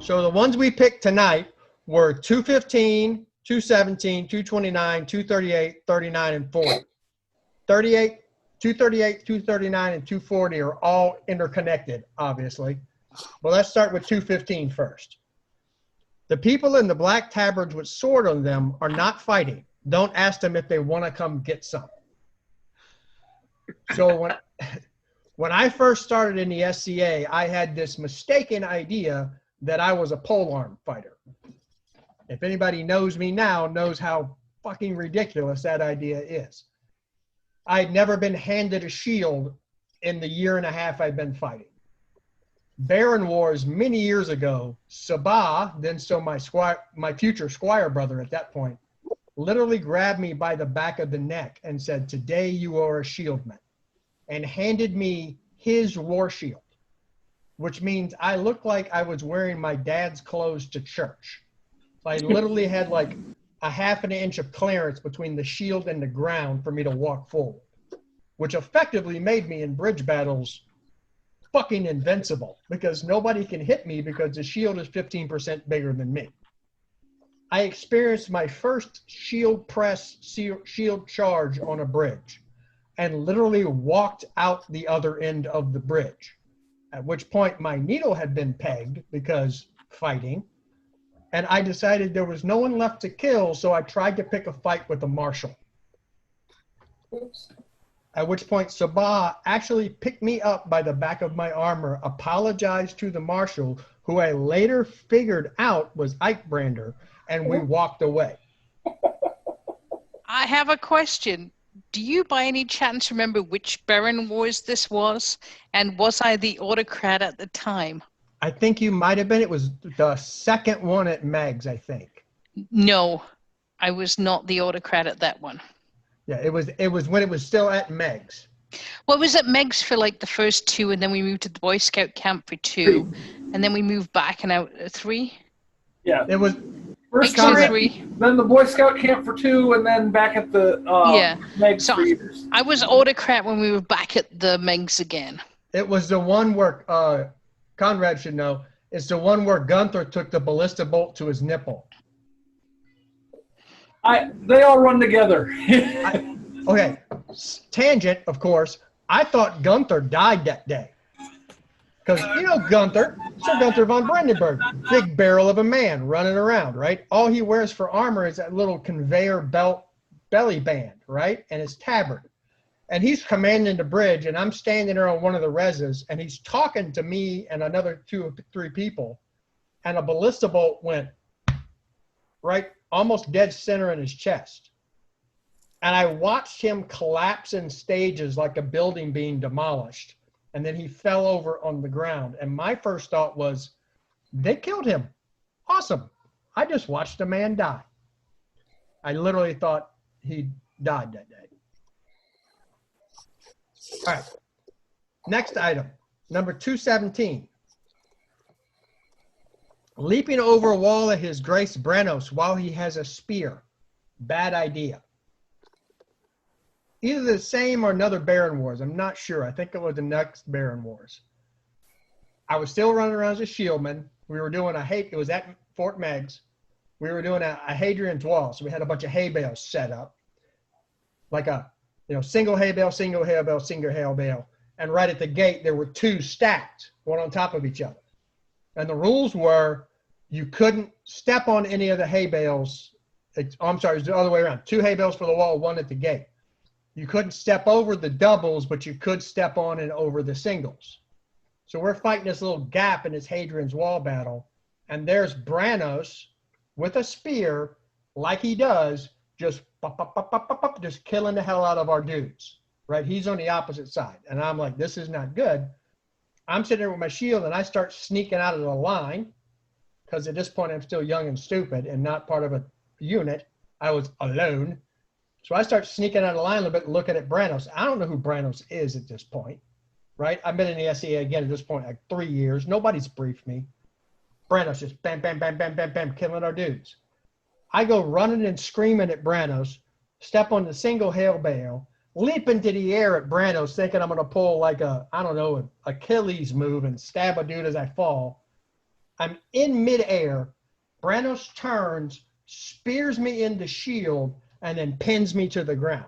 So the ones we picked tonight were 215, 217, 229, 238, 39, and 40. 38, 238, 239, and 240 are all interconnected, obviously. Well, let's start with 215 first. The people in the black tabards with sword on them are not fighting. Don't ask them if they want to come get some. So when I first started in the SCA, I had this mistaken idea that I was a polearm fighter. If anybody knows me now, knows how fucking ridiculous that idea is. I'd never been handed a shield in the year and a half I've been fighting. Baron Wars many years ago, Sabah, then so my future squire brother at that point, literally grabbed me by the back of the neck and said, "Today you are a shieldman," and handed me his war shield, which means I looked like I was wearing my dad's clothes to church. So I literally had like a half an inch of clearance between the shield and the ground for me to walk forward, which effectively made me in bridge battles fucking invincible because nobody can hit me because the shield is 15% bigger than me. I experienced my first shield press, shield charge on a bridge and literally walked out the other end of the bridge, at which point my needle had been pegged because fighting, and I decided there was no one left to kill, so I tried to pick a fight with a marshal. Oops. At which point Sabah actually picked me up by the back of my armor, apologized to the marshal, who I later figured out was Ike Brander, and we walked away. I have a question. Do you by any chance remember which Baron Wars this was? And was I the autocrat at the time? I think you might have been. It was the second one at Meg's, I think. No, I was not the autocrat at that one. Yeah, it was when it was still at Meg's. Well, it was at Meg's for like the first two, and then we moved to the Boy Scout camp for 2, and then we moved back and out 3. Yeah, it was first time, 3. Then the Boy Scout camp for 2, and then back at the Meg's for years. I was autocrat when we were back at the Meg's again. It was the one where Conrad should know. It's the one where Gunther took the ballista bolt to his nipple. They all run together. Okay, tangent, of course. I thought Gunther died that day. Because, you know, Gunther, Sir Gunther von Brandenburg, big barrel of a man running around, right? All he wears for armor is that little conveyor belt belly band, right? And his tabard. And he's commanding the bridge, and I'm standing there on one of the reses, and he's talking to me and another 2 or 3 people, and a ballista bolt went right almost dead center in his chest. And I watched him collapse in stages like a building being demolished. And then he fell over on the ground. And my first thought was, they killed him. Awesome. I just watched a man die. I literally thought he died that day. All right. Next item, number 217. Leaping over a wall at his grace Branos while he has a spear. Bad idea. Either the same or another Baron Wars. I'm not sure. I think it was the next Baron Wars. I was still running around as a shieldman. We were doing it was at Fort Meigs. We were doing a Hadrian's Wall. So we had a bunch of hay bales set up. Like a, single hay bale, single hay bale, single hay bale. And right at the gate, there were 2 stacked, one on top of each other. And the rules were you couldn't step on any of the hay bales. I'm sorry, it was the other way around. 2 hay bales for the wall, 1 at the gate. You couldn't step over the doubles, but you could step on and over the singles. So we're fighting this little gap in this Hadrian's Wall battle. And there's Branos with a spear, like he does, just just killing the hell out of our dudes. Right? He's on the opposite side. And I'm like, this is not good. I'm sitting there with my shield, and I start sneaking out of the line because at this point I'm still young and stupid and not part of a unit. I was alone. So I start sneaking out of the line a little bit and looking at Branos. I don't know who Branos is at this point, right? I've been in the SCA again at this point like 3 years. Nobody's briefed me. Branos just bam, bam, bam, bam, bam, bam, killing our dudes. I go running and screaming at Branos, step on the single hail bale, leap into the air at Branos, thinking I'm going to pull like an Achilles move and stab a dude as I fall. I'm in midair. Branos turns, spears me into shield, and then pins me to the ground.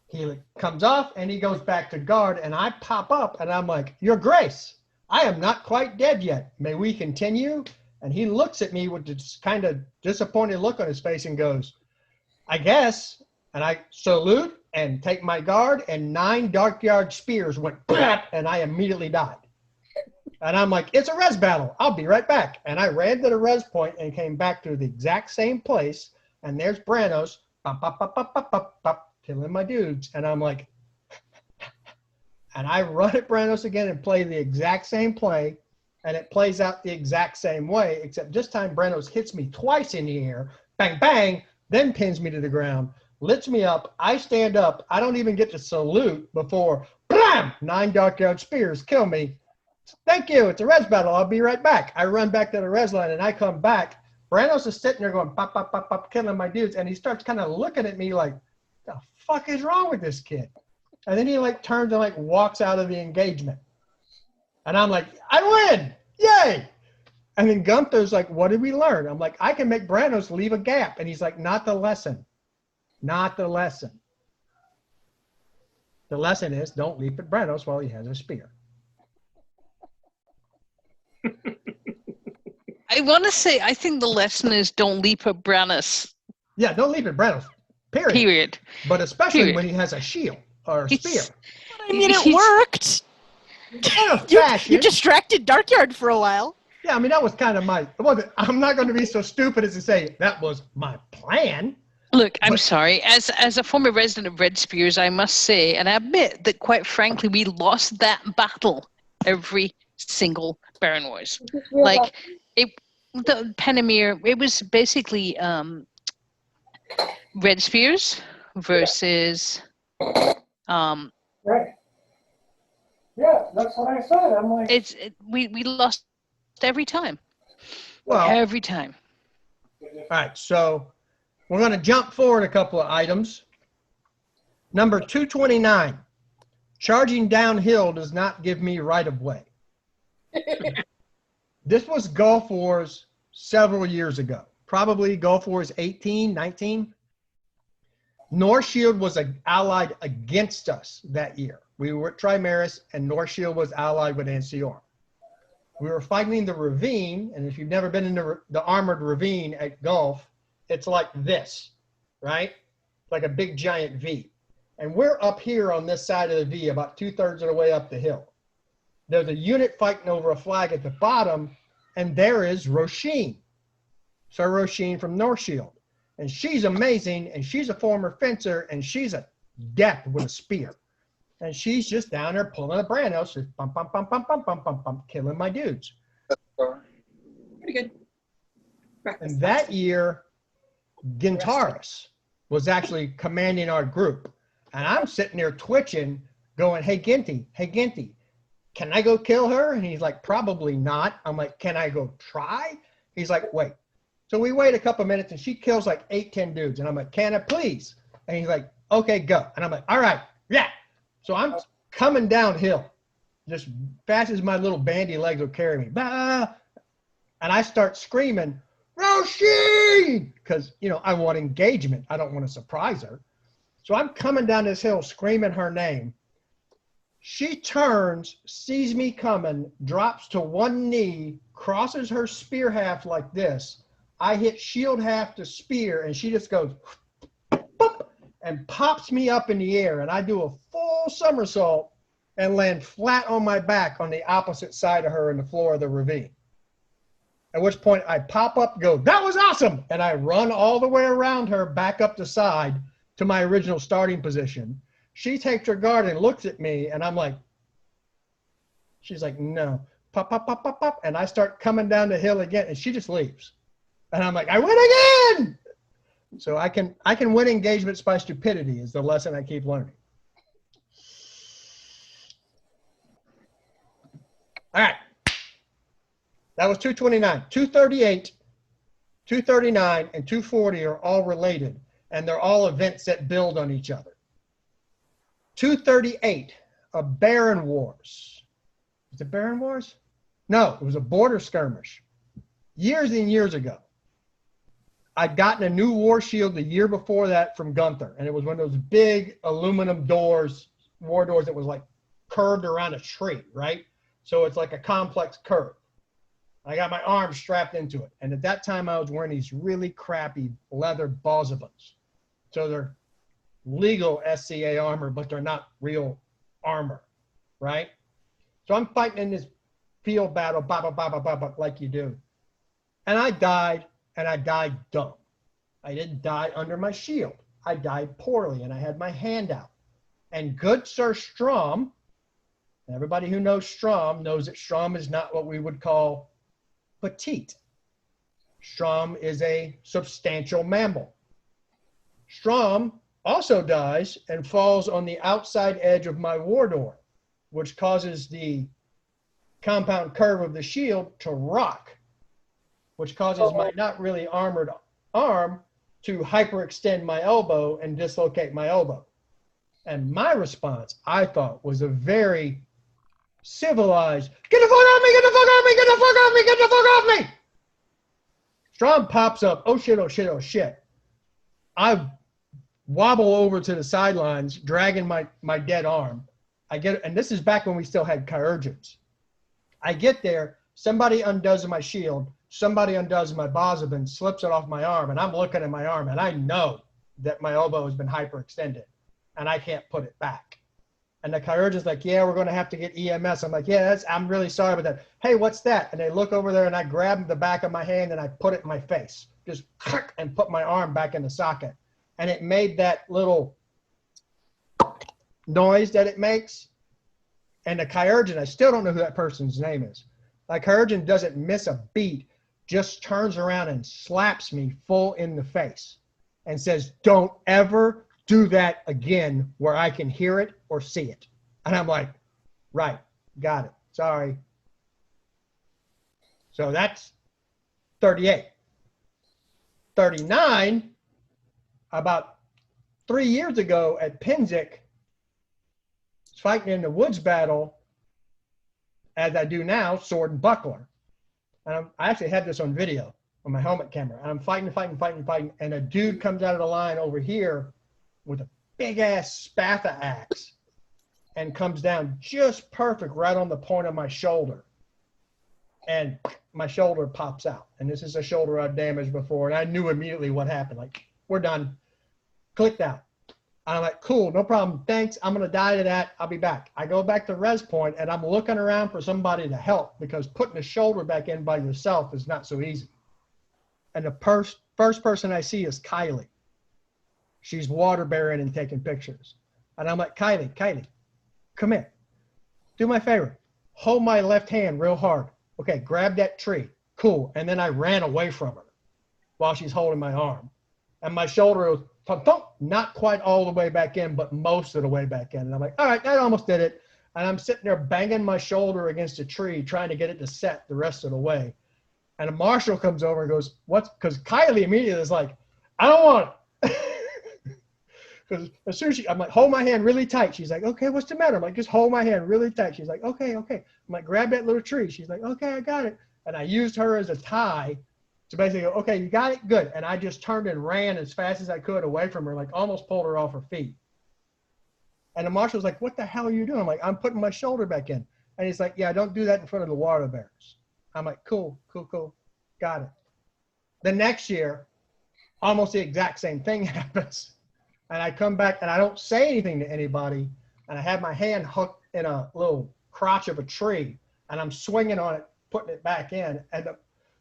He comes off and he goes back to guard, and I pop up and I'm like, Your Grace, I am not quite dead yet. May we continue? And he looks at me with this kind of disappointed look on his face and goes, I guess. And I salute and take my guard, and 9 Dark Yard spears went, and I immediately died. And I'm like, it's a res battle. I'll be right back. And I ran to the res point and came back to the exact same place. And there's Branos, bop, bop, bop, bop, bop, bop, bop, killing my dudes. And I'm like, and I run at Branos again and play the exact same play. And it plays out the exact same way, except this time Branos hits me twice in the air, bang, bang, then pins me to the ground, lifts me up. I stand up. I don't even get to salute before, blam, 9 Dark Yard spears kill me. Thank you. It's a res battle. I'll be right back. I run back to the res line and I come back. Branos is sitting there going, pop, pop, pop, pop, killing my dudes. And he starts kind of looking at me like, the fuck is wrong with this kid? And then he turns and walks out of the engagement. And I'm like, I win. Yay. And then Gunther's like, what did we learn? I'm like, I can make Branos leave a gap. And he's like, not the lesson. Not the lesson. The lesson is don't leap at Branos while he has a spear. I want to say, I think the lesson is don't leap at Branos. Yeah, don't leap at Branos. Period. But especially when he has a shield or a spear. I mean, it worked. You distracted Darkyard for a while. Yeah, I mean, that was kind of I'm not going to be so stupid as to say that was my plan. Look, I'm sorry. As a former resident of Red Spears, I must say, and I admit that quite frankly, we lost that battle every single Baron Wars. The Penamere, it was basically Red Spears versus right. Yeah, that's what I said. I'm like, we lost every time. Well, every time. All right, so we're going to jump forward a couple of items. Number 229, charging downhill does not give me right of way. This was Gulf Wars several years ago, probably Gulf Wars 18, 19. North Shield was allied against us that year. We were at Trimaris, and North Shield was allied with NCR. We were fighting the ravine, and if you've never been in the armored ravine at Gulf, it's like this, right? It's like a big giant V. And we're up here on this side of the V, about 2/3 of the way up the hill. There's a unit fighting over a flag at the bottom, and there is Roisin. Sir Roisin from North Shield. And she's amazing, and she's a former fencer, and she's a adept with a spear. And she's just down there pulling a Branos, just bump, bump, bump, bump, bump, bump, bump, bump, killing my dudes. Pretty good. And that year, Gintaris was actually commanding our group. And I'm sitting there twitching, going, hey, Ginty, can I go kill her? And he's like, probably not. I'm like, can I go try? He's like, wait. So we wait a couple minutes, and she kills like 8-10 dudes. And I'm like, can I please? And he's like, okay, go. And I'm like, all right, yeah. So I'm coming downhill, just fast as my little bandy legs will carry me. Bah! And I start screaming, Roisin! Because, I want engagement. I don't want to surprise her. So I'm coming down this hill screaming her name. She turns, sees me coming, drops to one knee, crosses her spear half like this. I hit shield half to spear, and she just goes, boop, and pops me up in the air. And I do a full somersault and land flat on my back on the opposite side of her in the floor of the ravine. At which point I pop up, go, that was awesome. And I run all the way around her back up the side to my original starting position. She takes her guard and looks at me, and I'm like, she's like, no, pop, pop, pop, pop, pop. And I start coming down the hill again, and she just leaves. And I'm like, I win again. So I can win engagements by stupidity is the lesson I keep learning. All right. That was 229. 238, 239, and 240 are all related, and they're all events that build on each other. 238, a Baron Wars. Is it Baron Wars? No, it was a border skirmish. Years and years ago. I'd gotten a new war shield the year before that from Gunther, and it was one of those big aluminum doors, war doors that was like curved around a tree, right? So it's like a complex curve. I got my arm strapped into it, and at that time I was wearing these really crappy leather Bosavans. So they're legal SCA armor, but they're not real armor, right? So I'm fighting in this field battle, like you do. And I died, and I died dumb. I didn't die under my shield. I died poorly, and I had my hand out. And good Sir Strom, everybody who knows Strom knows that Strom is not what we would call petite. Strom is a substantial mammal. Strom also dies and falls on the outside edge of my war door, which causes the compound curve of the shield to rock, which causes my not really armored arm to hyperextend my elbow and dislocate my elbow. And my response, I thought, was a very civilized, get the fuck off me, get the fuck off me, get the fuck off me, get the fuck off me. Strom pops up, oh shit, oh shit, oh shit. I wobble over to the sidelines, dragging my dead arm. I get, and this is back when we still had Kyurgens. I get there, somebody undoes my shield, somebody undoes my Bosaban, slips it off my arm, and I'm looking at my arm, and I know that my elbow has been hyperextended, and I can't put it back. And the Kyurgen's like, yeah, we're going to have to get EMS. I'm like, yeah, I'm really sorry about that. Hey, what's that? And they look over there, and I grab the back of my hand, and I put it in my face, just and put my arm back in the socket. And it made that little noise that it makes. And the Kyurgen, I still don't know who that person's name is. The Kyurgen doesn't miss a beat, just turns around and slaps me full in the face and says, don't ever do that again where I can hear it or see it. And I'm like, right, got it, sorry. So that's 38. 39, about 3 years ago at Pinzik, fighting in the woods battle, as I do now, sword and buckler. And I actually had this on video on my helmet camera. And I'm fighting, and a dude comes out of the line over here with a big-ass spatha axe and comes down just perfect right on the point of my shoulder. And my shoulder pops out. And this is a shoulder I've damaged before, and I knew immediately what happened. Like, we're done. Clicked out. I'm like, cool, no problem. Thanks. I'm going to die to that. I'll be back. I go back to res point, and I'm looking around for somebody to help because putting a shoulder back in by yourself is not so easy. And the first person I see is Kylie. She's water bearing and taking pictures. And I'm like, Kylie, come here. Do me a favor. Hold my left hand real hard. Okay, grab that tree. Cool. And then I ran away from her while she's holding my arm. And my shoulder was not quite all the way back in, but most of the way back in. And I'm like, all right, that almost did it. And I'm sitting there banging my shoulder against a tree, trying to get it to set the rest of the way. And a marshal comes over and goes, what's, because Kylie immediately is like, I don't want it. Because as soon as I'm like, hold my hand really tight. She's like, okay, what's the matter? I'm like, just hold my hand really tight. She's like, okay. I'm like, grab that little tree. She's like, okay, I got it. And I used her as a tie to basically go, okay, you got it? Good. And I just turned and ran as fast as I could away from her, like almost pulled her off her feet. And the marshal was like, what the hell are you doing? I'm like, I'm putting my shoulder back in. And he's like, yeah, don't do that in front of the water bearers. I'm like, cool. Got it. The next year, almost the exact same thing happens. And I come back and I don't say anything to anybody. And I have my hand hooked in a little crotch of a tree. And I'm swinging on it, putting it back in. And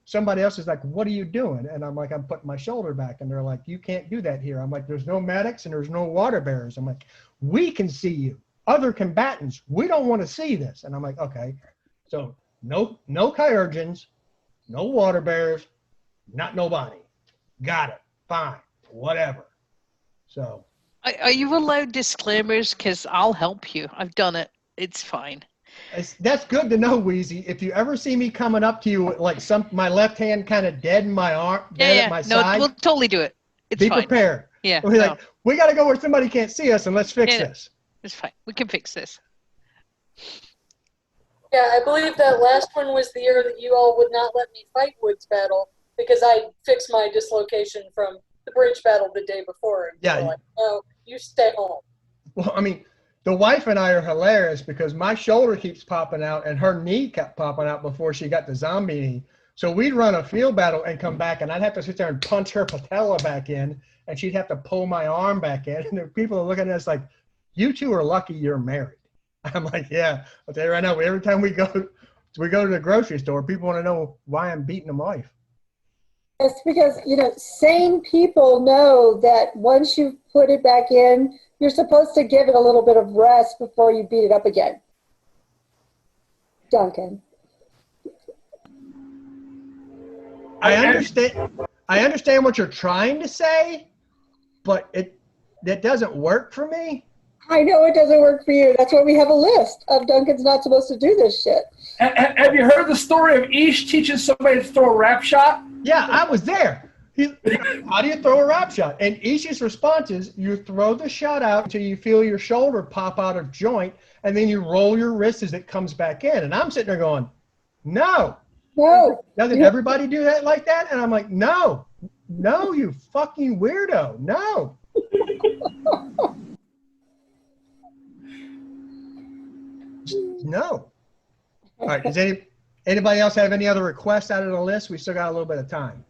somebody else is like, what are you doing? And I'm like, I'm putting my shoulder back. And they're like, you can't do that here. I'm like, there's no medics and there's no water bearers. I'm like, we can see you. Other combatants, we don't want to see this. And I'm like, okay. So no Kyurgens, no water bearers, not nobody. Got it. Fine. Whatever. So. Are you allowed disclaimers? Because I'll help you. I've done it. It's fine. That's good to know, Wheezy. If you ever see me coming up to you like my left hand kind of dead in my arm, dead at my side, we'll totally do it. It's be fine. prepared. Yeah. We're like, we got to go where somebody can't see us and let's fix this. It's fine. We can fix this. Yeah, I believe that last one was the year that you all would not let me fight Woods Battle because I fixed my dislocation from the bridge battle the day before. And Yeah. you were like, no, you stay home. Well, I mean, the wife and I are hilarious because my shoulder keeps popping out and her knee kept popping out before she got the zombie knee. So we'd run a field battle and come back, and I'd have to sit there and punch her patella back in, and she'd have to pull my arm back in. And the people are looking at us like, you two are lucky you're married. I'm like, yeah, I'll tell you right now, every time we go to the grocery store, people want to know why I'm beating them wife. It's because, sane people know that once you put it back in, you're supposed to give it a little bit of rest before you beat it up again. Duncan. I understand what you're trying to say, but that doesn't work for me. I know it doesn't work for you. That's why we have a list of Duncan's not supposed to do this shit. Have you heard the story of Ish teaching somebody to throw a rap shot? Yeah, I was there. How do you throw a rap shot? And Ish's response is you throw the shot out until you feel your shoulder pop out of joint, and then you roll your wrist as it comes back in. And I'm sitting there going, no. Doesn't everybody do that like that? And I'm like, no, you fucking weirdo. No. No. All right. Does anybody else have any other requests out of the list? We still got a little bit of time.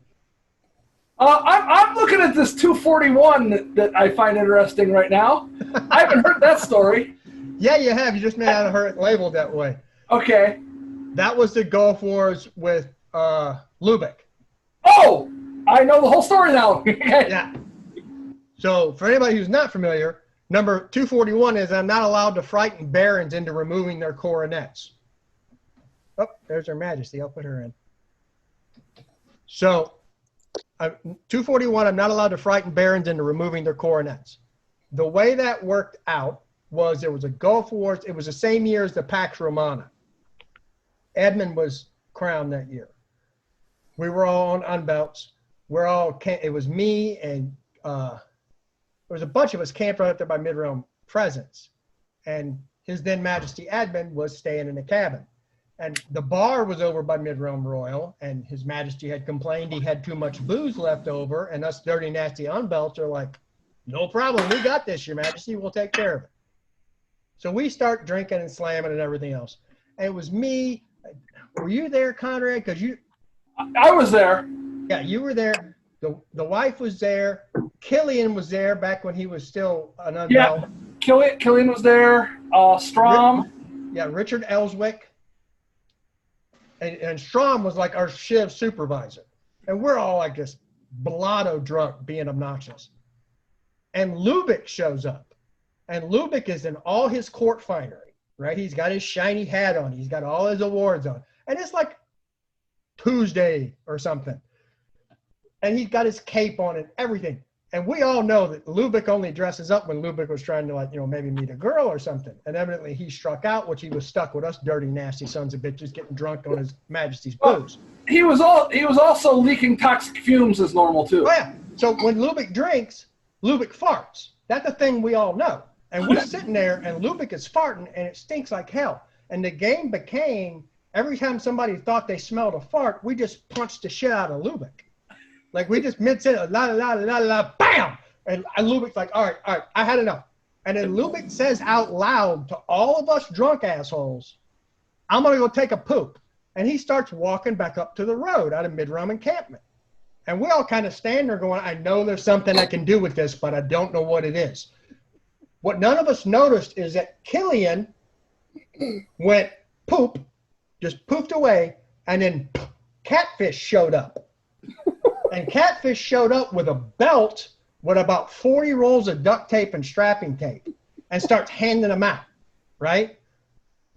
I'm looking at this 241 that I find interesting right now. I haven't heard that story. Yeah, you have. You just may not have heard it labeled that way. Okay. That was the Gulf Wars with Lubeck. Oh, I know the whole story now. Yeah. So for anybody who's not familiar, number 241 is I'm not allowed to frighten barons into removing their coronets. Oh, there's Her Majesty. I'll put her in. So 241, I'm not allowed to frighten barons into removing their coronets. The way that worked out was there was a Gulf Wars. It was the same year as the Pax Romana. Edmund was crowned that year. We were all on unbelts. It was me and there was a bunch of us camped right up there by Mid-Realm Presence. And his then Majesty Edmund was staying in a cabin. And the bar was over by Mid-Realm Royal, and His Majesty had complained he had too much booze left over, and us dirty, nasty unbelts are like, no problem, we got this, Your Majesty, we'll take care of it. So we start drinking and slamming and everything else. And it was me. Were you there, Conrad? Because I was there. Yeah, you were there. The wife was there. Killian was there back when he was still an unbelt. Yeah, Killian was there. Strom. Richard Ellswick. And Strom was like our shiv supervisor. And we're all like just blotto drunk being obnoxious. And Lubeck shows up. And Lubeck is in all his court finery, right? He's got his shiny hat on. He's got all his awards on. And it's like Tuesday or something. And he's got his cape on and everything. And we all know that Lubeck only dresses up when Lubeck was trying to maybe meet a girl or something. And evidently he struck out, which he was stuck with us dirty, nasty sons of bitches getting drunk on His Majesty's booze. He was also leaking toxic fumes as normal too. Oh yeah. So when Lubeck drinks, Lubeck farts. That's the thing we all know. And we're sitting there and Lubeck is farting and it stinks like hell. And the game became every time somebody thought they smelled a fart, we just punched the shit out of Lubeck. Like we just mid-sentence, la la la la la, bam! And Lubeck's like, all right, I had enough. And then Lubeck says out loud to all of us drunk assholes, I'm gonna go take a poop. And he starts walking back up to the road out of Mid-Realm encampment. And we all kind of stand there going, I know there's something I can do with this, but I don't know what it is. What none of us noticed is that Killian went poop, just poofed away, and then Catfish showed up. And Catfish showed up with a belt with about 40 rolls of duct tape and strapping tape and starts handing them out, right?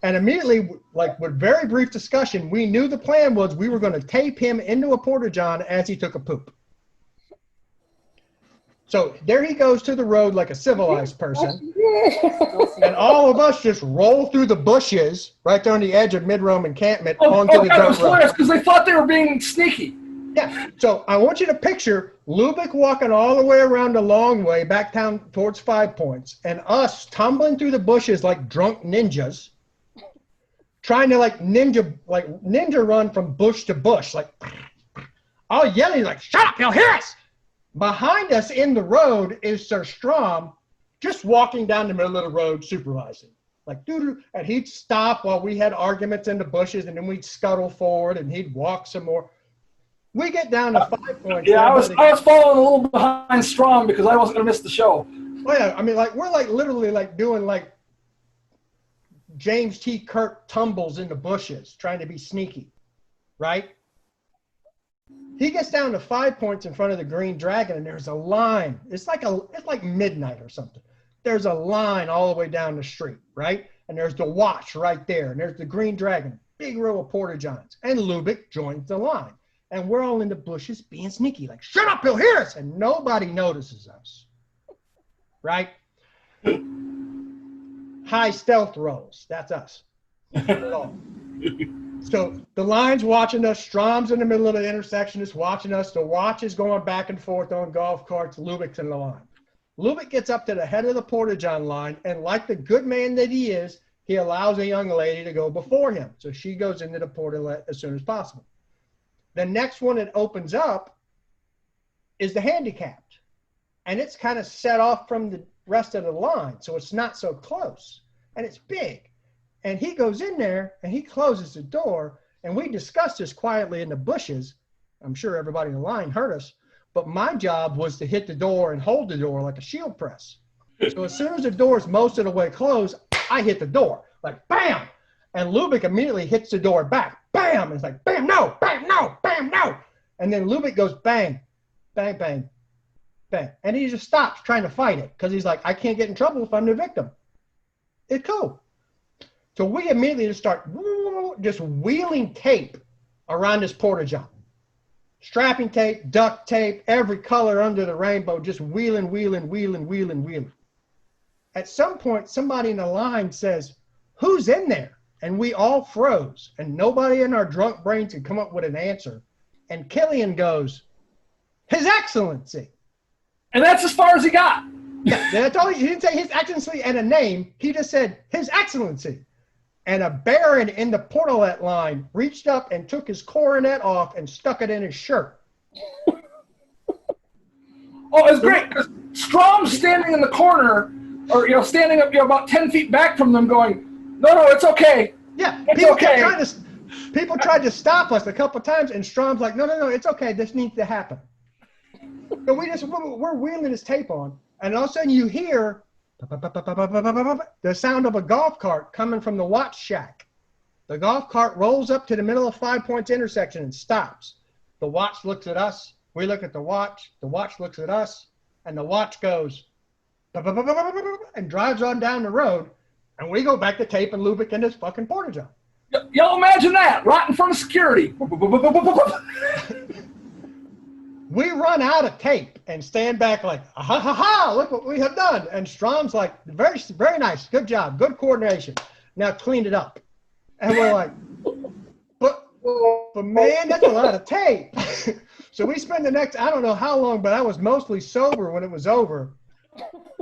And immediately, like with very brief discussion, we knew the plan was we were going to tape him into a porta-john as he took a poop. So there he goes to the road like a civilized person. And all of us just roll through the bushes right there on the edge of Mid-Realm encampment onto the dirt road. Because they thought they were being sneaky. Yeah, so I want you to picture Lubeck walking all the way around the long way back down towards 5 Points and us tumbling through the bushes like drunk ninjas, trying to like ninja run from bush to bush, like all yelling, like, shut up, you'll hear us. Behind us in the road is Sir Strom, just walking down the middle of the road supervising. Like, doo-doo. And he'd stop while we had arguments in the bushes, and then we'd scuttle forward, and he'd walk some more. We get down to 5 points. Yeah, I was following a little behind Strom because I wasn't going to miss the show. Oh, yeah. I mean, like, we're like literally like doing like James T. Kirk tumbles in the bushes, trying to be sneaky, right? He gets down to 5 points in front of the Green Dragon, and there's a line. It's like midnight or something. There's a line all the way down the street, right? And there's the watch right there, and there's the Green Dragon, big row of porta-johns, and Lubick joins the line. And we're all in the bushes being sneaky, like, shut up, he'll hear us, and nobody notices us, right? High stealth rolls, that's us. So the line's watching us, Strom's in the middle of the intersection is watching us, the watch is going back and forth on golf carts, Lubick's in the line. Lubick gets up to the head of the porta-john line, and like the good man that he is, he allows a young lady to go before him. So she goes into the porta as soon as possible. The next one that opens up is the handicapped. And it's kind of set off from the rest of the line, so it's not so close. And it's big. And he goes in there, and he closes the door, and we discussed this quietly in the bushes. I'm sure everybody in the line heard us. But my job was to hit the door and hold the door like a shield press. So as soon as the door is most of the way closed, I hit the door, like bam! And Lubick immediately hits the door back, bam! It's like bam, no, bam, no, bam, no! And then Lubick goes bang, bang, bang, bang. And he just stops trying to fight it because he's like, I can't get in trouble if I'm the victim. It's cool. So we immediately just start just wheeling tape around this porta-john. Strapping tape, duct tape, every color under the rainbow, just wheeling, wheeling, wheeling, wheeling, wheeling. At some point, somebody in the line says, who's in there? And we all froze, and nobody in our drunk brains could come up with an answer. And Killian goes, His Excellency. And that's as far as he got. Yeah, that's all. He didn't say His Excellency and a name. He just said, His Excellency. And a baron in the portalet line reached up and took his coronet off and stuck it in his shirt. Oh, it's great because Strom's standing in the corner, or standing up, about 10 feet back from them, going, "No, it's okay." Yeah, it's people tried to stop us a couple times, and Strom's like, "No, it's okay. This needs to happen." So we're wheeling this tape on, and all of a sudden you hear the sound of a golf cart coming from the watch shack. The golf cart rolls up to the middle of 5 Points intersection and stops. The watch looks at us. We look at the watch looks at us, and the watch goes and drives on down the road, and we go back to tape and Lubick in his fucking porta-john. Y'all imagine that, right in front of security. We run out of tape and stand back like, ha ha ha, look what we have done. And Strom's like, very, very nice, good job, good coordination. Now clean it up. And we're like, but man, that's a lot of tape. So we spend the next, I don't know how long, but I was mostly sober when it was over,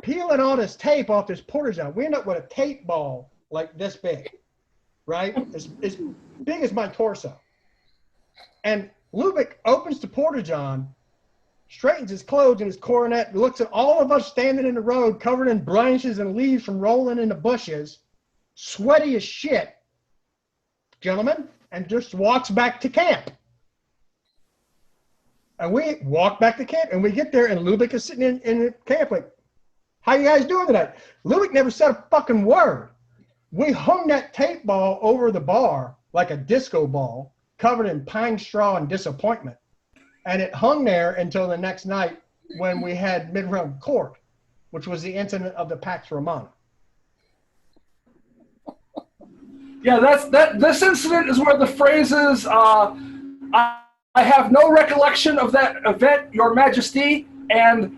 peeling all this tape off this porta-john. We end up with a tape ball like this big, right? As big as my torso. And Lubick opens the porta-john, straightens his clothes and his coronet, looks at all of us standing in the road covered in branches and leaves from rolling in the bushes, sweaty as shit, gentlemen, and just walks back to camp. And we walk back to camp, and we get there, and Lubick is sitting in the camp like, how you guys doing tonight? Lubick never said a fucking word. We hung that tape ball over the bar like a disco ball, covered in pine straw and disappointment. And it hung there until the next night when we had mid-round court, which was the incident of the Pax Romana. Yeah, this incident is where the phrases, I have no recollection of that event, Your Majesty, and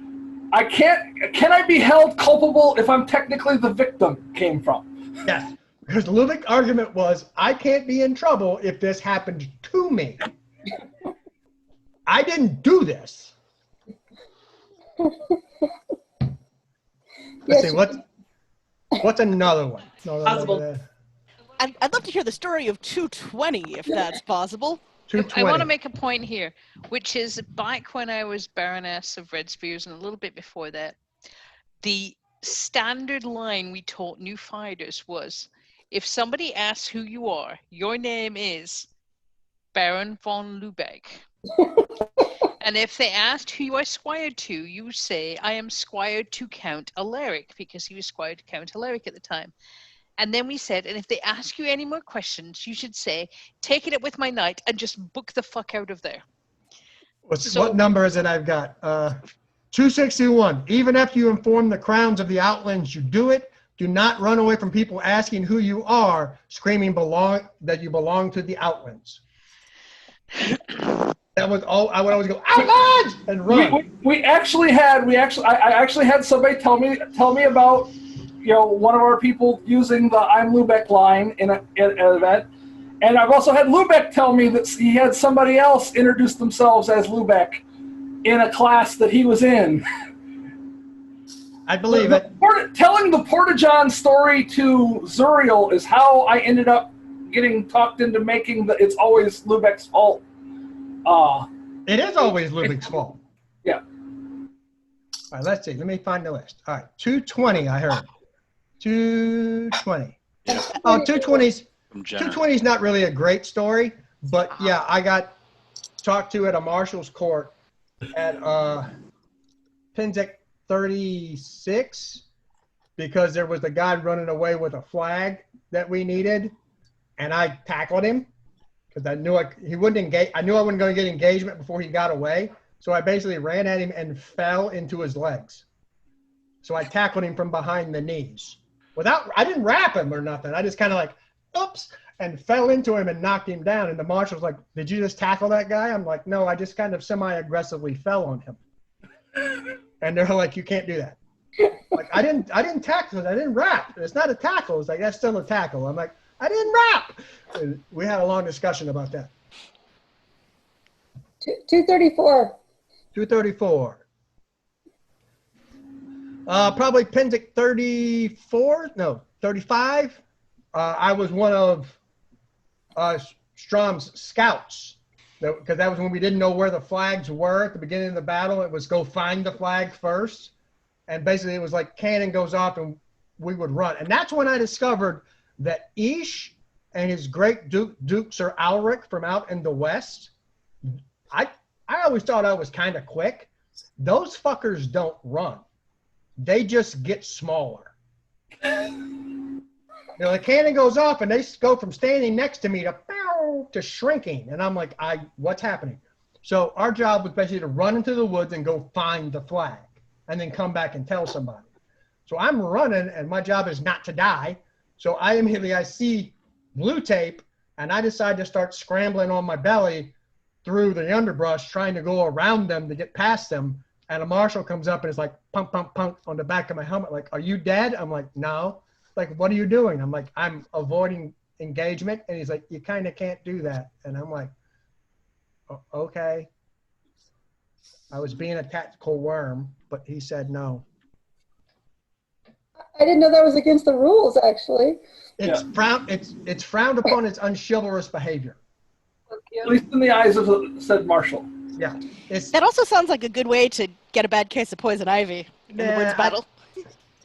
can I be held culpable if I'm technically the victim came from. Yes. Because Lubick's argument was, I can't be in trouble if this happened to me. I didn't do this. Let's see, what's another one? Possible. And I'd love to hear the story of 220, if that's possible. 220. I want to make a point here, which is back when I was Baroness of Red Spears and a little bit before that, the standard line we taught new fighters was, if somebody asks who you are, your name is Baron von Lubeck. And if they asked who you are squired to, you say, I am squired to Count Alaric, because he was squired to Count Alaric at the time. And then we said, and if they ask you any more questions, you should say, take it up with my knight and just book the fuck out of there. What number is it I've got? 261. Even after you inform the crowns of the outlands you do it, do not run away from people asking who you are, screaming that you belong to the outlands. That was all. I would always go, outlands, and run. I actually had somebody tell me about, one of our people using the I'm Lubeck line in an event. And I've also had Lubeck tell me that he had somebody else introduce themselves as Lubeck in a class that he was in. I believe it. Telling the Porta-John story to Zuriel is how I ended up getting talked into making it's always Lubeck's fault. It is always Lubeck's fault. Yeah. All right, let's see. Let me find the list. All right, 220, I heard. 220. Oh, 220's not really a great story, but yeah, I got talked to at a marshal's court at Pinzik 36 because there was a guy running away with a flag that we needed, and I tackled him because I knew he wouldn't engage. I knew I wasn't going to get engagement before he got away, so I basically ran at him and fell into his legs. So I tackled him from behind the knees. I didn't wrap him or nothing. I just kind of oops, and fell into him and knocked him down. And the marshal's like, did you just tackle that guy? I'm like, no, I just kind of semi-aggressively fell on him. And they're like, you can't do that. Like, I didn't tackle it. I didn't wrap. It's not a tackle. It's like, that's still a tackle. I'm like, I didn't wrap. And we had a long discussion about that. 234. 234. Probably Pinzik 34. No, 35. I was one of Strom's scouts, because that was when we didn't know where the flags were at the beginning of the battle. It was go find the flag first, and basically it was like cannon goes off and we would run. And that's when I discovered that Ish and his great Duke Sir Alaric from out in the west, I always thought I was kind of quick. Those fuckers don't run. They just get smaller. The cannon goes off and they go from standing next to me to shrinking. And I'm like, what's happening? So our job was basically to run into the woods and go find the flag and then come back and tell somebody. So I'm running and my job is not to die. So I see blue tape and I decide to start scrambling on my belly through the underbrush, trying to go around them to get past them. And a marshal comes up and is like, punk, punk, punk on the back of my helmet. Like, are you dead? I'm like, no. Like, what are you doing? I'm like, I'm avoiding engagement. And he's like, you kind of can't do that. And I'm like, okay. I was being a tactical worm, but he said no. I didn't know that was against the rules, actually. It's frowned upon as unchivalrous behavior. At least in the eyes of said marshal. Yeah. That also sounds like a good way to get a bad case of poison ivy in the woods battle.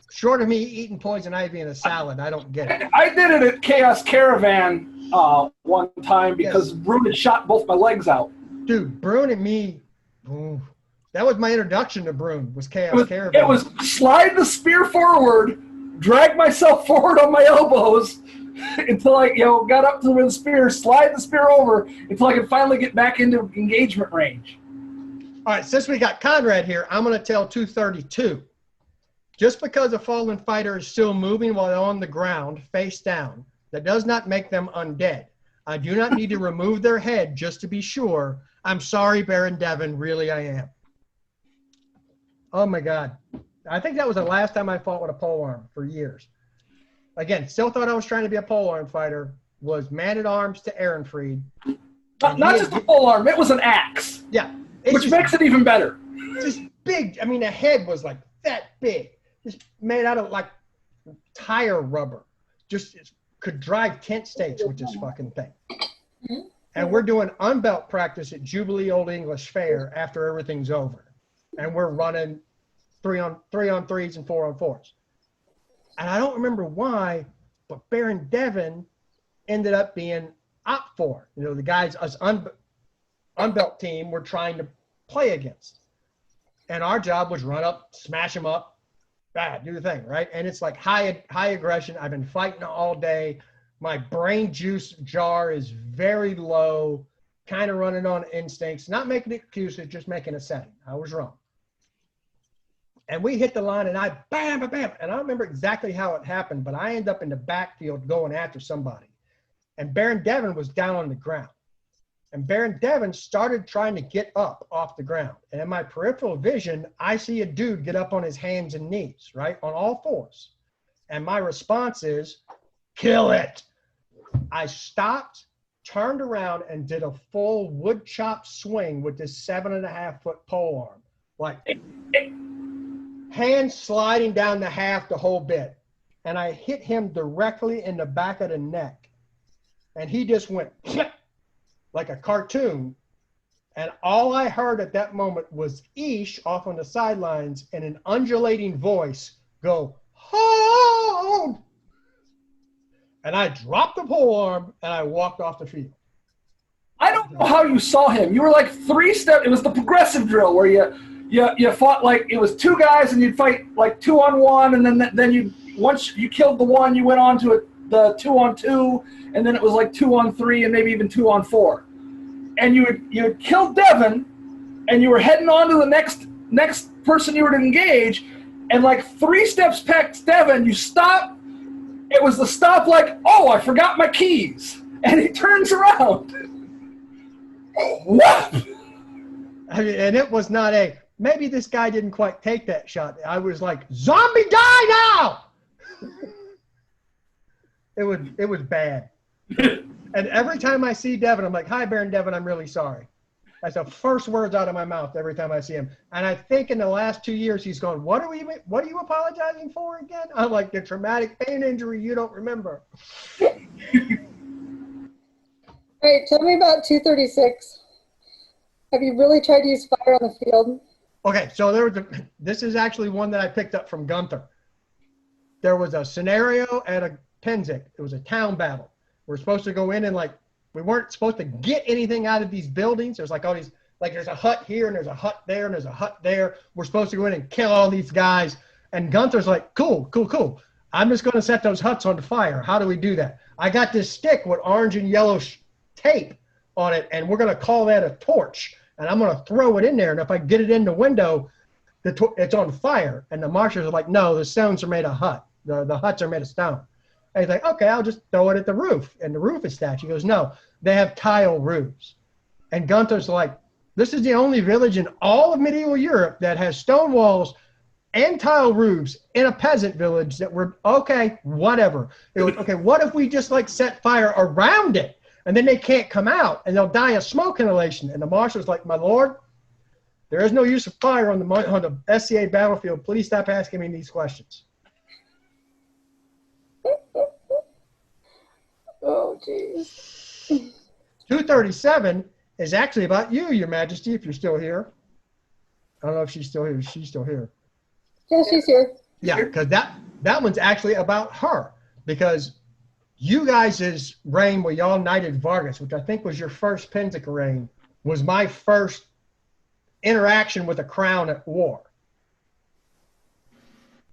Short of me eating poison ivy in a salad, I don't get it. I did it at Chaos Caravan one time because Brune had shot both my legs out. Dude, Brune and me, that was my introduction to Brune, was Chaos Caravan. It was slide the spear forward, drag myself forward on my elbows until I got up to the spear, slide the spear over until I could finally get back into engagement range. All right, since we got Conrad here, I'm going to tell 232. Just because a fallen fighter is still moving while on the ground, face down, that does not make them undead. I do not need to remove their head just to be sure. I'm sorry, Baron Devon, really I am. Oh my God. I think that was the last time I fought with a polearm for years. Again, still thought I was trying to be a polearm fighter, was man-at-arms to Ehrenfried. Not just a polearm, it was an axe. Yeah. Which makes it even better. Just big. I mean, the head was like that big. Just made out of like tire rubber. Just could drive tent stakes with this fucking thing. And we're doing unbelt practice at Jubilee Old English Fair after everything's over. And we're running 3-on-3s and 4-on-4s. And I don't remember why, but Baron Devin ended up being op 4. You know, the guys, us unbelt team, were trying to play against. And our job was run up, smash them up, do the thing, right? And it's like high aggression. I've been fighting all day. My brain juice jar is very low, kind of running on instincts, not making excuses, just making a setting. I was wrong. And we hit the line, and I bam, bam, bam. And I don't remember exactly how it happened, but I end up in the backfield going after somebody. And Baron Devin was down on the ground. And Baron Devin started trying to get up off the ground. And in my peripheral vision, I see a dude get up on his hands and knees, right, on all fours. And my response is, kill it. I stopped, turned around, and did a full wood chop swing with this 7.5-foot pole arm. Like, hands sliding down the half the whole bit. And I hit him directly in the back of the neck. And he just went like a cartoon. And all I heard at that moment was Ish off on the sidelines in an undulating voice go, hold! And I dropped the pole arm and I walked off the field. I don't know how you saw him. You were like 3 steps. It was the progressive drill where you fought like it was 2 guys and you'd fight like 2-on-1, and then you once you killed the one, you went on to the 2-on-2, and then it was like 2-on-3 and maybe even 2-on-4. And you had killed Devin, and you were heading on to the next person you were to engage, and like 3 steps past Devin, you stop. It was the stop like, oh, I forgot my keys. And he turns around. What? I mean, and it was not maybe this guy didn't quite take that shot. I was like, zombie die now! It was bad. And every time I see Devin, I'm like, hi, Baron Devin, I'm really sorry. That's the first words out of my mouth every time I see him. And I think in the last 2 years, he's gone, what are you apologizing for again? I'm like, the traumatic pain injury you don't remember. All right, tell me about 236. Have you really tried to use fire on the field? Okay, so this is actually one that I picked up from Gunther. There was a scenario at a Penzic. It was a town battle. We're supposed to go in and we weren't supposed to get anything out of these buildings. There's like all these, like there's a hut here and there's a hut there and there's a hut there. We're supposed to go in and kill all these guys. And Gunther's like, cool. I'm just going to set those huts on fire. How do we do that? I got this stick with orange and yellow tape on it, and we're going to call that a torch. And I'm going to throw it in there. And if I get it in the window, it's on fire. And the marshals are like, no, the stones are made of hut. The huts are made of stone. And he's like, okay, I'll just throw it at the roof. And the roof is thatched. He goes, no, they have tile roofs. And Gunther's like, this is the only village in all of medieval Europe that has stone walls and tile roofs in a peasant village that were, okay, whatever. It was, okay, what if we just set fire around it? And then they can't come out, and they'll die of smoke inhalation. And the marshal's like, my lord, there is no use of fire on the SCA battlefield. Please stop asking me these questions. Oh, jeez. 237 is actually about you, Your Majesty, if you're still here. I don't know if she's still here. She's still here. Yeah, she's here. Yeah, because that one's actually about her. Because you guys' reign where y'all knighted Vargas, which I think was your first Penzic reign, was my first interaction with a crown at war.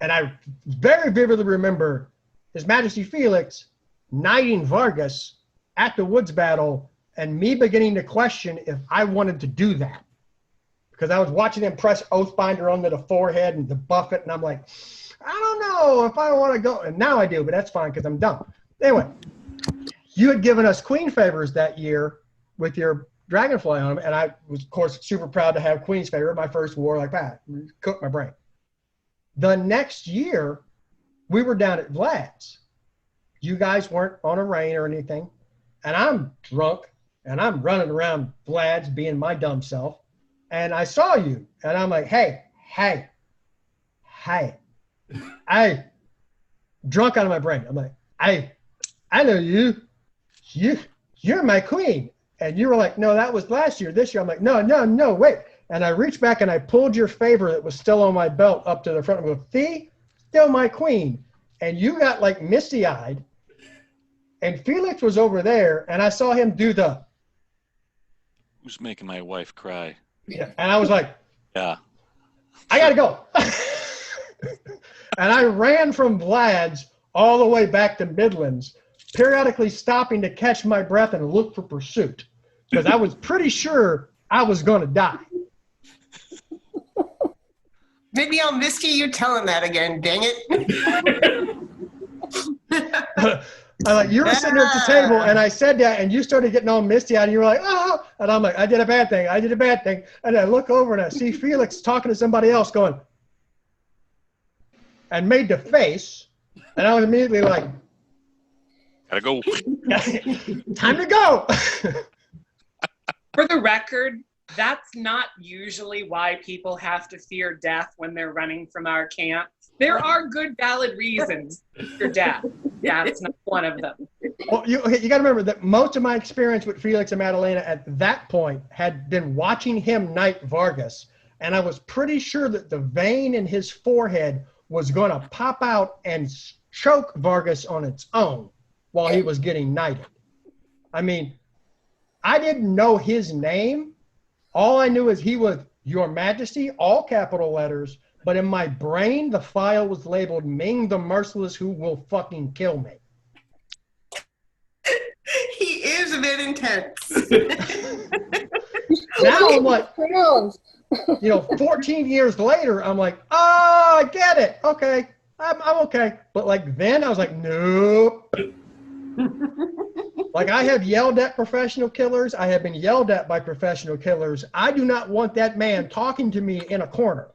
And I very vividly remember His Majesty Felix knighting Vargas at the Woods battle and me beginning to question if I wanted to do that. Because I was watching him press Oathbinder onto the forehead and the buffet, and I'm like, I don't know if I want to go. And now I do, but that's fine because I'm dumb. Anyway, you had given us Queen favors that year with your Dragonfly on them, and I was, of course, super proud to have Queen's favor, my first war like that. Cooked my brain. The next year, we were down at Vlad's. You guys weren't on a reign or anything, and I'm drunk, and I'm running around Vlad's being my dumb self, and I saw you, and I'm like, hey, I drunk out of my brain. I'm like, I know you. You're my queen. And you were like, no, that was last year. This year, I'm like, no, wait. And I reached back and I pulled your favor that was still on my belt up to the front. I go, see, still my queen. And you got like misty-eyed. And Felix was over there, and I saw him do the. Who's making my wife cry? Yeah. And I was like, yeah, I gotta go. And I ran from Vlad's all the way back to Midlands, periodically stopping to catch my breath and look for pursuit, because I was pretty sure I was going to die. Maybe I'll misty you telling that again, dang it. You were sitting at the table, and I said that, and you started getting all misty-eyed, and you were like, oh, and I'm like, I did a bad thing. And I look over, and I see Felix talking to somebody else going, and made the face, and I was immediately like, gotta go. time to go. For the record, that's not usually why people have to fear death when they're running from our camp. There are good, valid reasons for death. That's not one of them. Well, you got to remember that most of my experience with Felix and Madalena at that point had been watching him knight Vargas, and I was pretty sure that the vein in his forehead was going to pop out and choke Vargas on its own while he was getting knighted. I mean, I didn't know his name. All I knew is he was Your Majesty, all capital letters, but in my brain, the file was labeled Ming the Merciless, who will fucking kill me. He is a bit intense. Now I'm like, 14 years later, I'm like, oh, I get it. Okay, I'm okay. But like then I was like, nope. Like I have yelled at professional killers. I have been yelled at by professional killers. I do not want that man talking to me in a corner.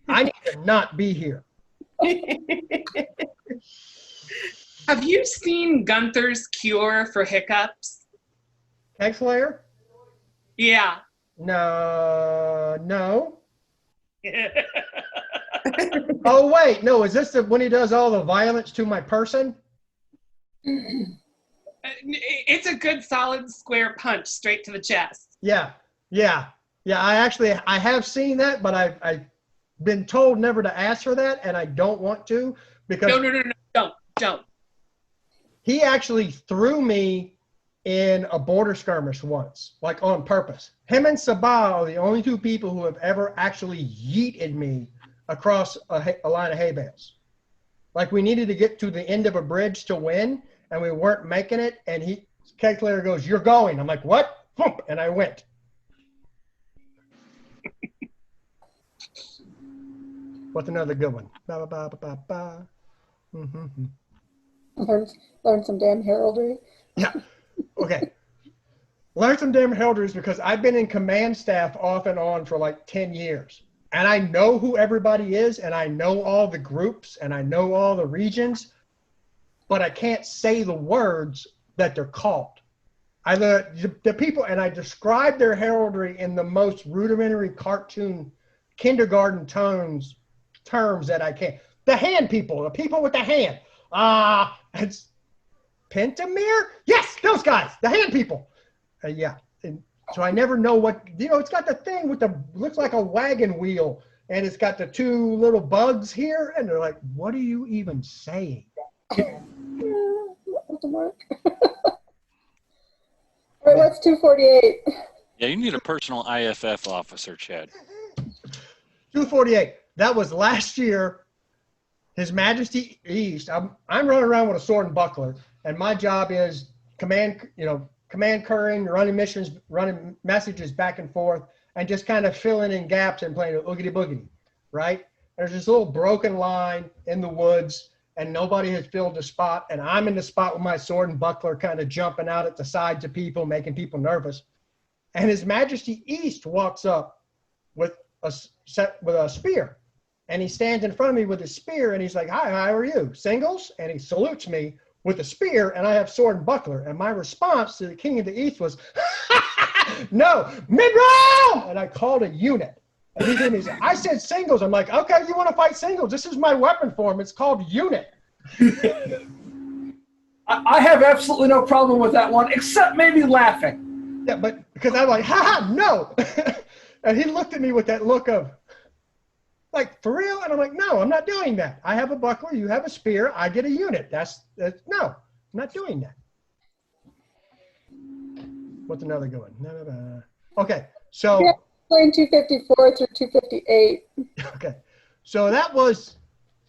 I need to not be here. Have you seen Gunther's cure for hiccups? Keg Slayer? Yeah. No. Oh, wait. No, is this when he does all the violence to my person? It's a good solid square punch straight to the chest. Yeah. I have seen that, but I've been told never to ask for that, and I don't want to because No, don't. He actually threw me in a border skirmish once, like on purpose. Him and Sabah are the only two people who have ever actually yeeted me across a line of hay bales. Like we needed to get to the end of a bridge to win, and we weren't making it. And Keg Slayer goes, "You're going." I'm like, "What?" And I went. What's another good one? Ba, ba, ba, ba, ba. Mm-hmm. Learn some damn heraldry. Yeah. Okay. Learn some damn heraldry because I've been in command staff off and on for like 10 years. And I know who everybody is, and I know all the groups, and I know all the regions, but I can't say the words that they're called. The people, and I describe their heraldry in the most rudimentary cartoon kindergarten terms that I can. The hand people, the people with the hand. It's Pentamere? Yes, those guys, the hand people. Yeah. And so I never know what, it's got the thing with looks like a wagon wheel, and it's got the two little bugs here, and they're like, what are you even saying? Doesn't work. All right, what's 248? Yeah, you need a personal IFF officer, Chad. 248. That was last year. His Majesty East. I'm running around with a sword and buckler, and my job is command currying, running missions, running messages back and forth, and just kind of filling in gaps and playing oogity boogity, right? There's this little broken line in the woods, and nobody has filled the spot, and I'm in the spot with my sword and buckler kind of jumping out at the sides of people, making people nervous. And His Majesty East walks up with a spear. And he stands in front of me with his spear, and he's like, "Hi, how are you? Singles?" And he salutes me with a spear, and I have sword and buckler. And my response to the King of the East was, "No, mid-roll!" And I called a unit. And he did me. I said singles. I'm like, "Okay, you want to fight singles? This is my weapon form. It's called unit." I have absolutely no problem with that one, except maybe laughing. Yeah, but because I'm like, ha, no. And he looked at me with that look of, like, for real? And I'm like, no, I'm not doing that. I have a buckler, you have a spear, I get a unit. That's no, I'm not doing that. What's another good one? No. Okay, so. Yeah, playing 254 through 258. Okay, so that was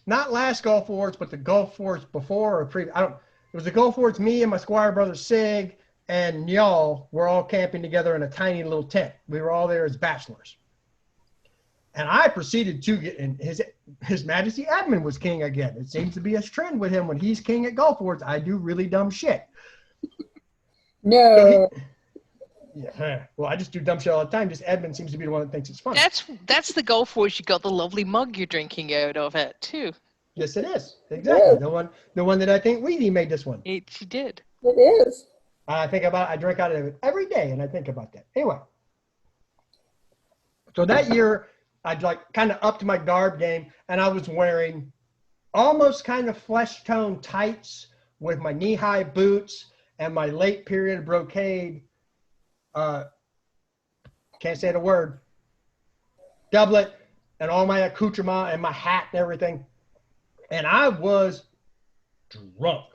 not last Gulf Wars, but the Gulf Wars before or previous. It was the Gulf Wars. Me and my squire brother Sig and y'all were all camping together in a tiny little tent. We were all there as bachelors. And I proceeded to get in. His Majesty Admin was king again. It seems to be a trend with him when he's king at Gulf Wars. I do really dumb shit. No. Yeah. Well, I just do dumb shit all the time. Just Edmund seems to be the one that thinks it's funny. That's the Gulf Wars. You got the lovely mug you're drinking out of it too. Yes, it is. Exactly. The one that I think Weedy made this one. She did. It is. I drink out of it every day, and I think about that. Anyway, so that year, I'd like kind of upped my garb game, and I was wearing almost kind of flesh tone tights with my knee-high boots and my late period brocade. Can't say the word. Doublet and all my accoutrement and my hat and everything, and I was drunk.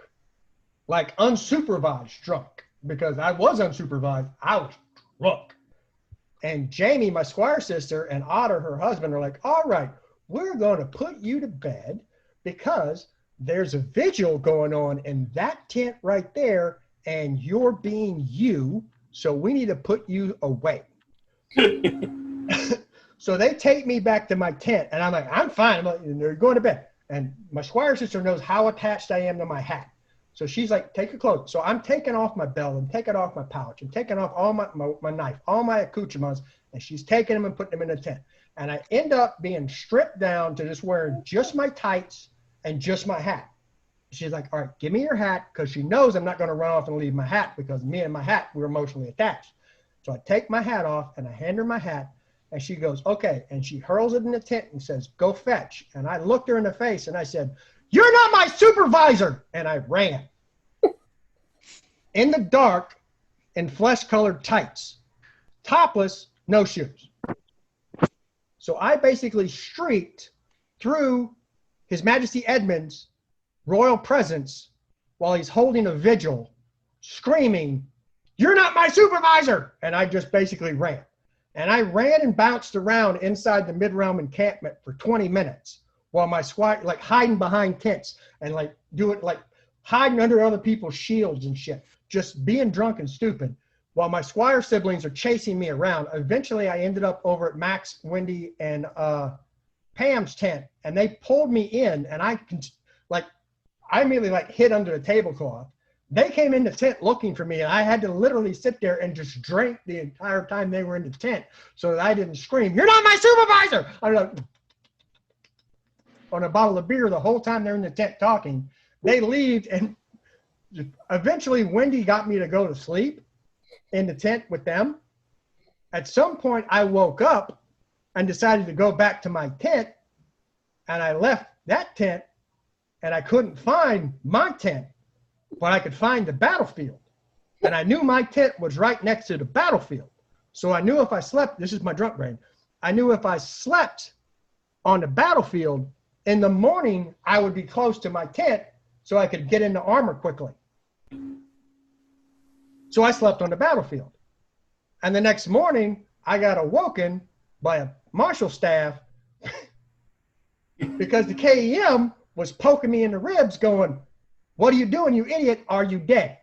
Like unsupervised drunk, because I was unsupervised. I was drunk. And Jamie, my squire sister, and Otter, her husband, are like, all right, we're going to put you to bed because there's a vigil going on in that tent right there, and you're being you, so we need to put you away. So they take me back to my tent, and I'm like, I'm fine. I'm like, they're going to bed. And my squire sister knows how attached I am to my hat. So she's like, take your clothes. So I'm taking off my belt, I'm taking off my pouch, I'm taking off all my knife, all my accoutrements, and she's taking them and putting them in the tent. And I end up being stripped down to just wearing just my tights and just my hat. She's like, all right, give me your hat, because she knows I'm not going to run off and leave my hat, because me and my hat, we're emotionally attached. So I take my hat off and I hand her my hat, and she goes, okay. And she hurls it in the tent and says, go fetch. And I looked her in the face and I said, you're not my supervisor. And I ran in the dark in flesh-colored tights, topless, no shoes. So I basically streaked through His Majesty Edmund's royal presence while he's holding a vigil, screaming, you're not my supervisor. And I just basically ran. And I ran and bounced around inside the mid-realm encampment for 20 minutes. While my squire, like hiding behind tents and like hiding under other people's shields and shit, just being drunk and stupid, while my squire siblings are chasing me around. Eventually I ended up over at Max, Wendy, and Pam's tent, and they pulled me in, and I immediately hid under the tablecloth. They came in the tent looking for me, and I had to literally sit there and just drink the entire time they were in the tent so that I didn't scream, you're not my supervisor. I'm like, on a bottle of beer the whole time they're in the tent talking. They leave, and eventually Wendy got me to go to sleep in the tent with them. At some point I woke up and decided to go back to my tent, and I left that tent, and I couldn't find my tent, but I could find the battlefield. And I knew my tent was right next to the battlefield. So I knew if I slept, this is my drunk brain, I knew if I slept on the battlefield, in the morning, I would be close to my tent so I could get into armor quickly. So I slept on the battlefield. And the next morning, I got awoken by a marshal staff because the KEM was poking me in the ribs going, what are you doing, you idiot? Are you dead?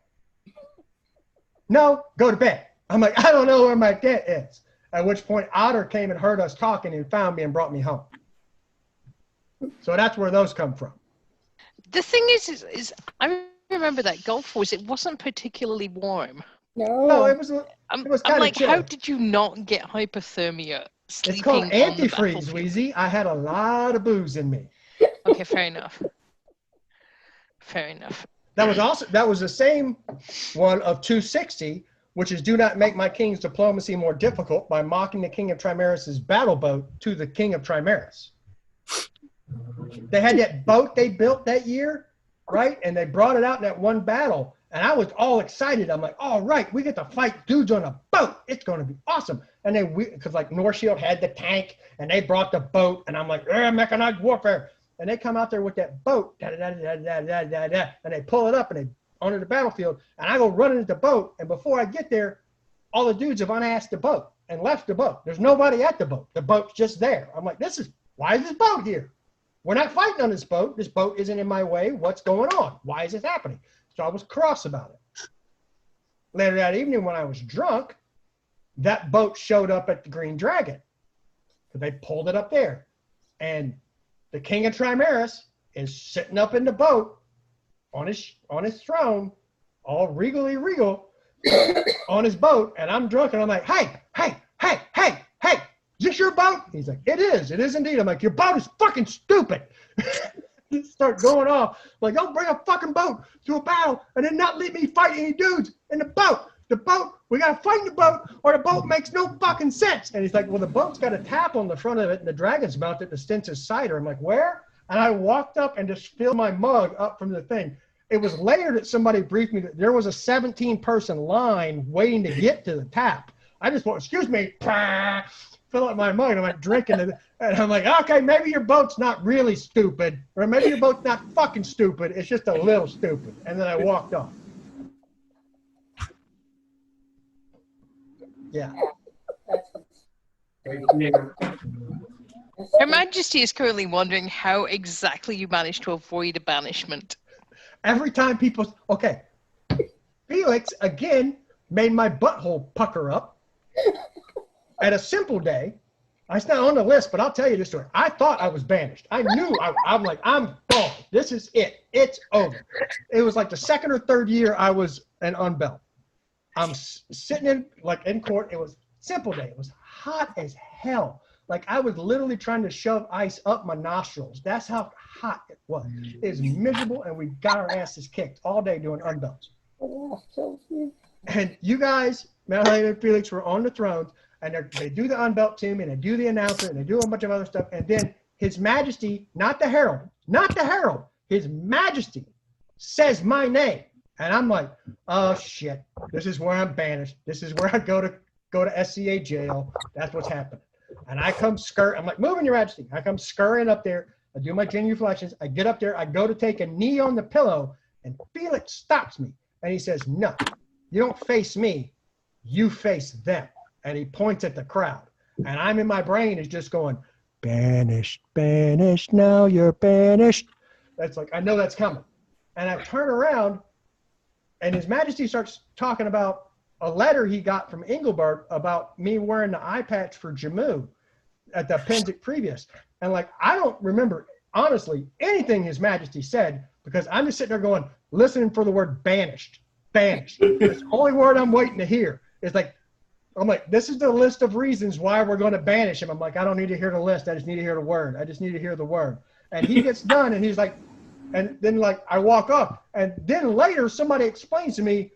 No, go to bed. I'm like, I don't know where my tent is. At which point, Otter came and heard us talking and found me and brought me home. So that's where those come from. The thing is I remember that Gulf Wars, it wasn't particularly warm. No, it was kind of like, chill. how did you not get hypothermia sleeping It's called on the antifreeze, battlefield? Wheezy. I had a lot of booze in me. Okay, fair enough. Fair enough. That was the same one of 260, which is do not make my king's diplomacy more difficult by mocking the king of Trimaris' battle boat to the king of Trimaris. They had that boat they built that year right? And they brought it out in that one battle. And I was all excited. I'm like, all right, we get to fight dudes on a boat. It's going to be awesome. And then because like North Shield had the tank and they brought the boat. And I'm like, mechanized warfare. And they come out there with that boat, and they pull it up and they onto the battlefield. And I go running at the boat. And before I get there, all the dudes have unasked the boat and left the boat. There's nobody at the boat. The boat's just there. I'm like, why is this boat here? We're not fighting on this boat. This boat isn't in my way. What's going on? Why is this happening? So I was cross about it. Later that evening when I was drunk, that boat showed up at the Green Dragon. So they pulled it up there. And the King of Trimaris is sitting up in the boat on his throne, all regally regal, on his boat. And I'm drunk and I'm like, hey, is this your boat? He's like, it is indeed. I'm like, your boat is fucking stupid. Start going off like, don't bring a fucking boat to a battle and then not let me fight any dudes in the boat. We gotta fight in the boat or the boat makes no fucking sense. And he's like, well, the boat's got a tap on the front of it and the dragon's mounted to stint his cider. I'm like, where? And I walked up and just filled my mug up from the thing. It was later that somebody briefed me that there was a 17-person line waiting to get to the tap. I just went, excuse me, fill up my mug, and I'm like drinking it, and I'm like, okay, maybe your boat's not really stupid, or maybe your boat's not fucking stupid, it's just a little stupid. And then I walked off. Yeah. Her Majesty is currently wondering how exactly you managed to avoid a banishment. Every time people, okay, Felix again made my butthole pucker up. At a simple day, it's not on the list, but I'll tell you this story. I thought I was banished. I knew I'm like, I'm gone. This is it. It's over. It was like the second or third year I was an unbelt. I'm sitting in court. It was simple day. It was hot as hell. Like I was literally trying to shove ice up my nostrils. That's how hot it was. It was miserable, and we got our asses kicked all day doing unbelts. And you guys, Melanie and Felix, were on the thrones. And they do the unbelt to me, and they do the announcement, and they do a bunch of other stuff. And then His Majesty, not the Herald, His Majesty says my name. And I'm like, oh shit, this is where I'm banished. This is where I go to SCA jail. That's what's happening. And I come I'm like, moving, Your Majesty. I come scurrying up there. I do my genuflections. I get up there. I go to take a knee on the pillow, and Felix stops me. And he says, no, you don't face me. You face them. And he points at the crowd. And I'm in my brain is just going, banished, now you're banished. That's like, I know that's coming. And I turn around, and His Majesty starts talking about a letter he got from Engelbert about me wearing the eye patch for Jammu at the Penzik previous. And like, I don't remember, honestly, anything His Majesty said, because I'm just sitting there going, listening for the word banished. It's the only word I'm waiting to hear. It's like, I'm like, this is the list of reasons why we're going to banish him. I'm like, I don't need to hear the list. I just need to hear the word. I just need to hear the word. And he gets done, and he's like, and then like I walk up, and then later somebody explains to me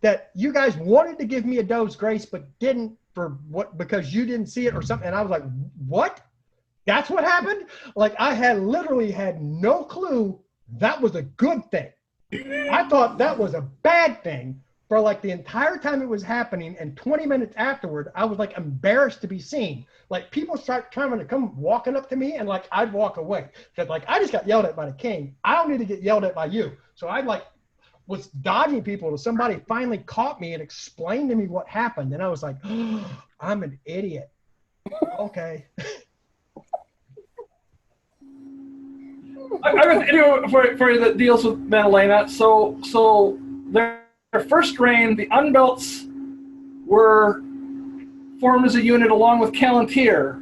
that you guys wanted to give me a doe's grace, but didn't because you didn't see it or something. And I was like, what? That's what happened? Like I had literally had no clue that was a good thing. I thought that was a bad thing. For like the entire time it was happening, and 20 minutes afterward, I was like embarrassed to be seen. Like people start trying to come walking up to me, and like I'd walk away. Because like I just got yelled at by the king. I don't need to get yelled at by you. So I like was dodging people until somebody finally caught me and explained to me what happened. And I was like, oh, I'm an idiot. Okay. I got the video for you that deals with Madalena. So their first reign, the Unbelts were formed as a unit along with Callantyr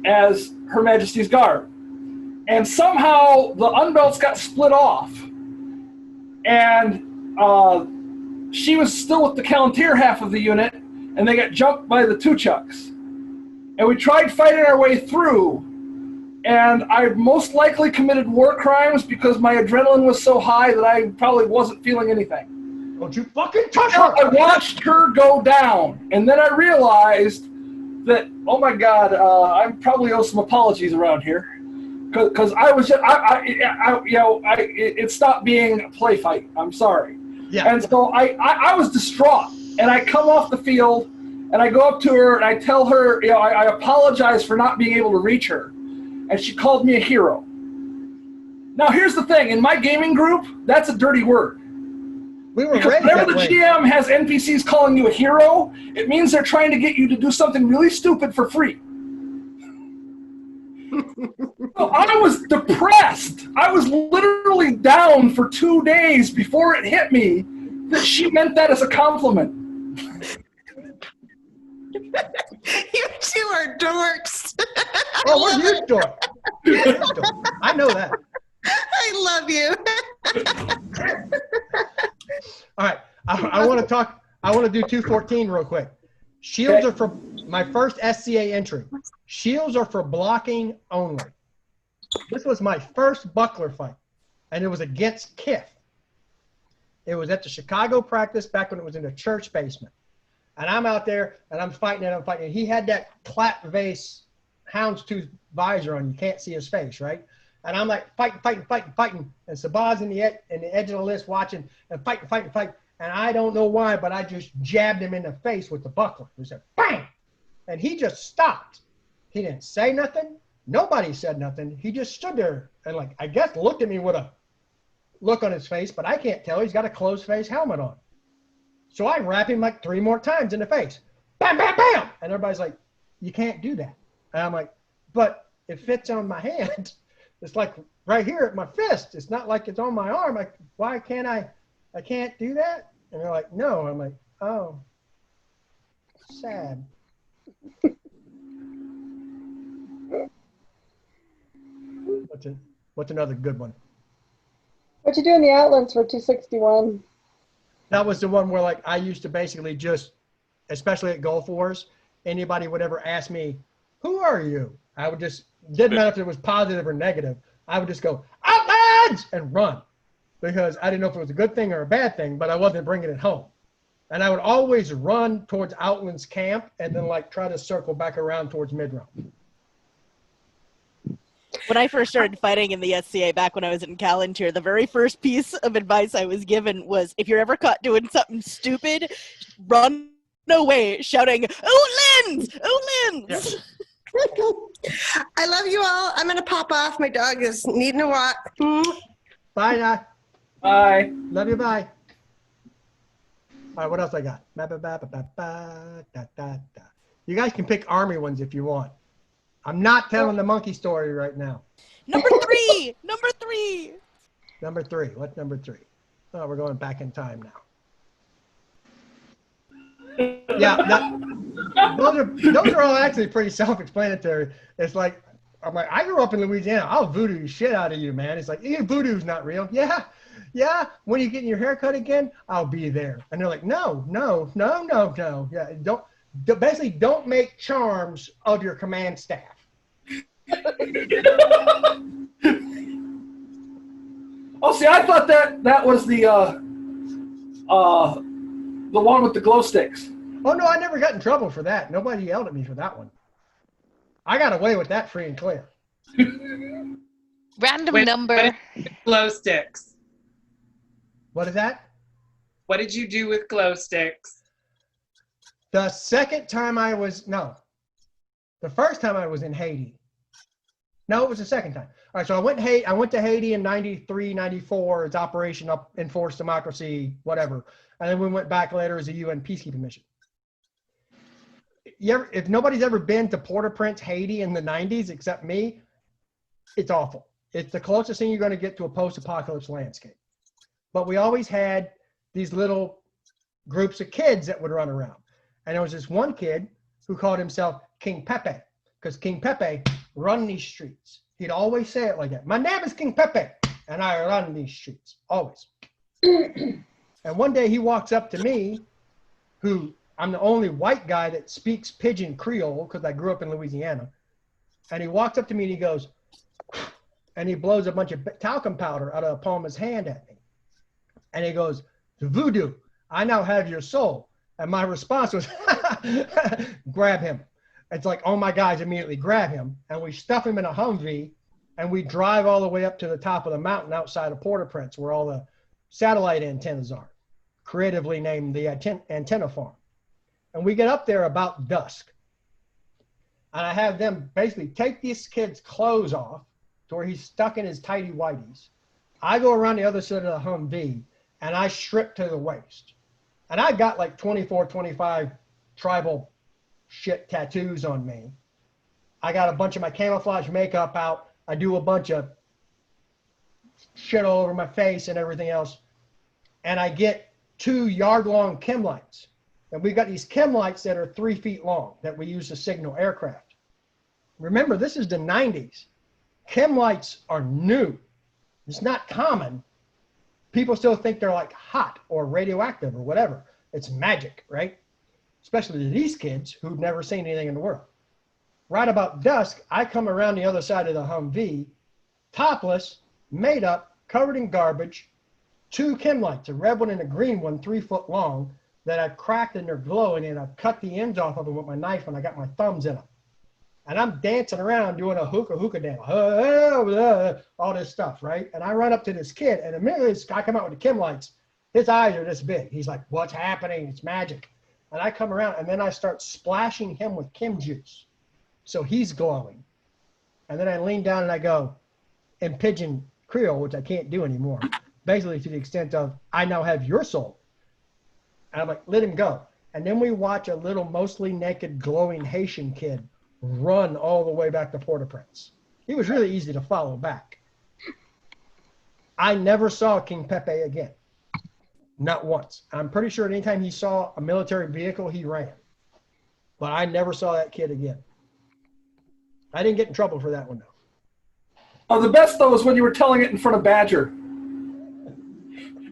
as Her Majesty's Guard. And somehow the Unbelts got split off. And she was still with the Callantyr half of the unit, and they got jumped by the Tuchuks. And we tried fighting our way through, and I most likely committed war crimes because my adrenaline was so high that I probably wasn't feeling anything. Don't you fucking touch her! I watched her go down, and then I realized that, oh my God, I probably owe some apologies around here. because I was just, it stopped being a play fight. I'm sorry. Yeah. And so I was distraught, and I come off the field, and I go up to her, and I tell her, I apologize for not being able to reach her, and she called me a hero. Now here's the thing: in my gaming group, that's a dirty word. We were Because raised whenever that the way. GM has NPCs calling you a hero, it means they're trying to get you to do something really stupid for free. So I was depressed. I was literally down for 2 days before it hit me that she meant that as a compliment. You two are dorks. Oh, we're huge dork. I know that. I love you. All right. I want to talk. I want to do 214 real quick. Shields are for my first SCA entry. Shields are for blocking only. This was my first buckler fight, and it was against Kith. It was at the Chicago practice back when it was in the church basement. And I'm out there, and I'm fighting, and I'm fighting. And he had that clap vase houndstooth visor on. You can't see his face, right? And I'm like fighting. And Sabah's in the edge of the list watching and fighting. And I don't know why, but I just jabbed him in the face with the buckler. It said, bang! And he just stopped. He didn't say nothing. Nobody said nothing. He just stood there and, like, I guess looked at me with a look on his face, but I can't tell. He's got a closed face helmet on. So I wrap him like 3 more times in the face. Bam, bam, bam! And everybody's like, you can't do that. And I'm like, but it fits on my hand. It's like right here at my fist. It's not like it's on my arm. Like, why can't I can't do that? And they're like, no. I'm like, oh, sad. What's another good one? What you do in the Outlands for 261? That was the one where, like, I used to basically just, especially at Gulf Wars, anybody would ever ask me, who are you? I would just, didn't matter if it was positive or negative, I would just go, Outlands! And run. Because I didn't know if it was a good thing or a bad thing, but I wasn't bringing it home. And I would always run towards Outlands camp and then, like, try to circle back around towards mid-round. When I first started fighting in the SCA back when I was in Callantyre, the very first piece of advice I was given was, if you're ever caught doing something stupid, run away shouting, Outlands! Outlands! Yeah. I love you all. I'm going to pop off. My dog is needing a walk. Bye, now. Bye. Love you, bye. All right, what else I got? You guys can pick army ones if you want. I'm not telling the monkey story right now. Number 3! Number 3! Number 3. What's number 3? Oh, we're going back in time now. Yeah, those are all actually pretty self-explanatory. It's like, I'm like, I grew up in Louisiana. I'll voodoo shit out of you, man. It's like, voodoo's not real. Yeah. When you getting your hair cut again, I'll be there. And they're like, no. Yeah, basically don't make charms of your command staff. Oh, see, I thought that was the one with the glow sticks. Oh no, I never got in trouble for that. Nobody yelled at me for that one. I got away with that free and clear. Random number. Glow sticks. What is that? What did you do with glow sticks? The first time I was in Haiti. No, it was the second time. All right, so I went to Haiti in 93, 94. It's Operation Enforced Democracy, whatever. And then we went back later as a UN peacekeeping mission. If nobody's ever been to Port-au-Prince, Haiti in the 90s except me, it's awful. It's the closest thing you're going to get to a post-apocalypse landscape. But we always had these little groups of kids that would run around. And there was this one kid who called himself King Pepe, because King Pepe run these streets. He'd always say it like that. My name is King Pepe, and I run these streets, always. And one day he walks up to me, who I'm the only white guy that speaks Pidgin Creole, because I grew up in Louisiana. And he walks up to me and he goes, and he blows a bunch of talcum powder out of the palm of his hand at me. And he goes, voodoo, I now have your soul. And my response was, grab him. It's like, all my guys immediately grab him. And we stuff him in a Humvee and we drive all the way up to the top of the mountain outside of Port-au-Prince where all the satellite antennas are, creatively named the antenna farm. And we get up there about dusk. And I have them basically take this kid's clothes off to where he's stuck in his tighty whities. I go around the other side of the Humvee and I strip to the waist. And I got like 24, 25 tribal shit tattoos on me. I got a bunch of my camouflage makeup out. I do a bunch of shit all over my face and everything else. And I get 2-yard-long chem lights. And we've got these chem lights that are 3 feet long that we use to signal aircraft. Remember, this is the 90s. Chem lights are new. It's not common. People still think they're like hot or radioactive or whatever. It's magic, right? Especially to these kids who've never seen anything in the world. Right about dusk, I come around the other side of the Humvee, topless, made up, covered in garbage, 2 chem lights, a red one and a green one, 3 foot long, that I've cracked and they're glowing, and I've cut the ends off of them with my knife and I got my thumbs in them. And I'm dancing around doing a hookah dance, all this stuff, right? And I run up to this kid, and immediately this guy come out with the chem lights. His eyes are this big. He's like, what's happening? It's magic. And I come around, and then I start splashing him with chem juice. So he's glowing. And then I lean down and I go, in Pidgin Creole, which I can't do anymore, basically to the extent of, I now have your soul. And I'm like, let him go. And then we watch a little mostly naked glowing Haitian kid run all the way back to Port-au-Prince. He was really easy to follow back. I never saw King Pepe again. Not once. I'm pretty sure anytime he saw a military vehicle, he ran. But I never saw that kid again. I didn't get in trouble for that one, though. Oh, the best, though, was when you were telling it in front of Badger.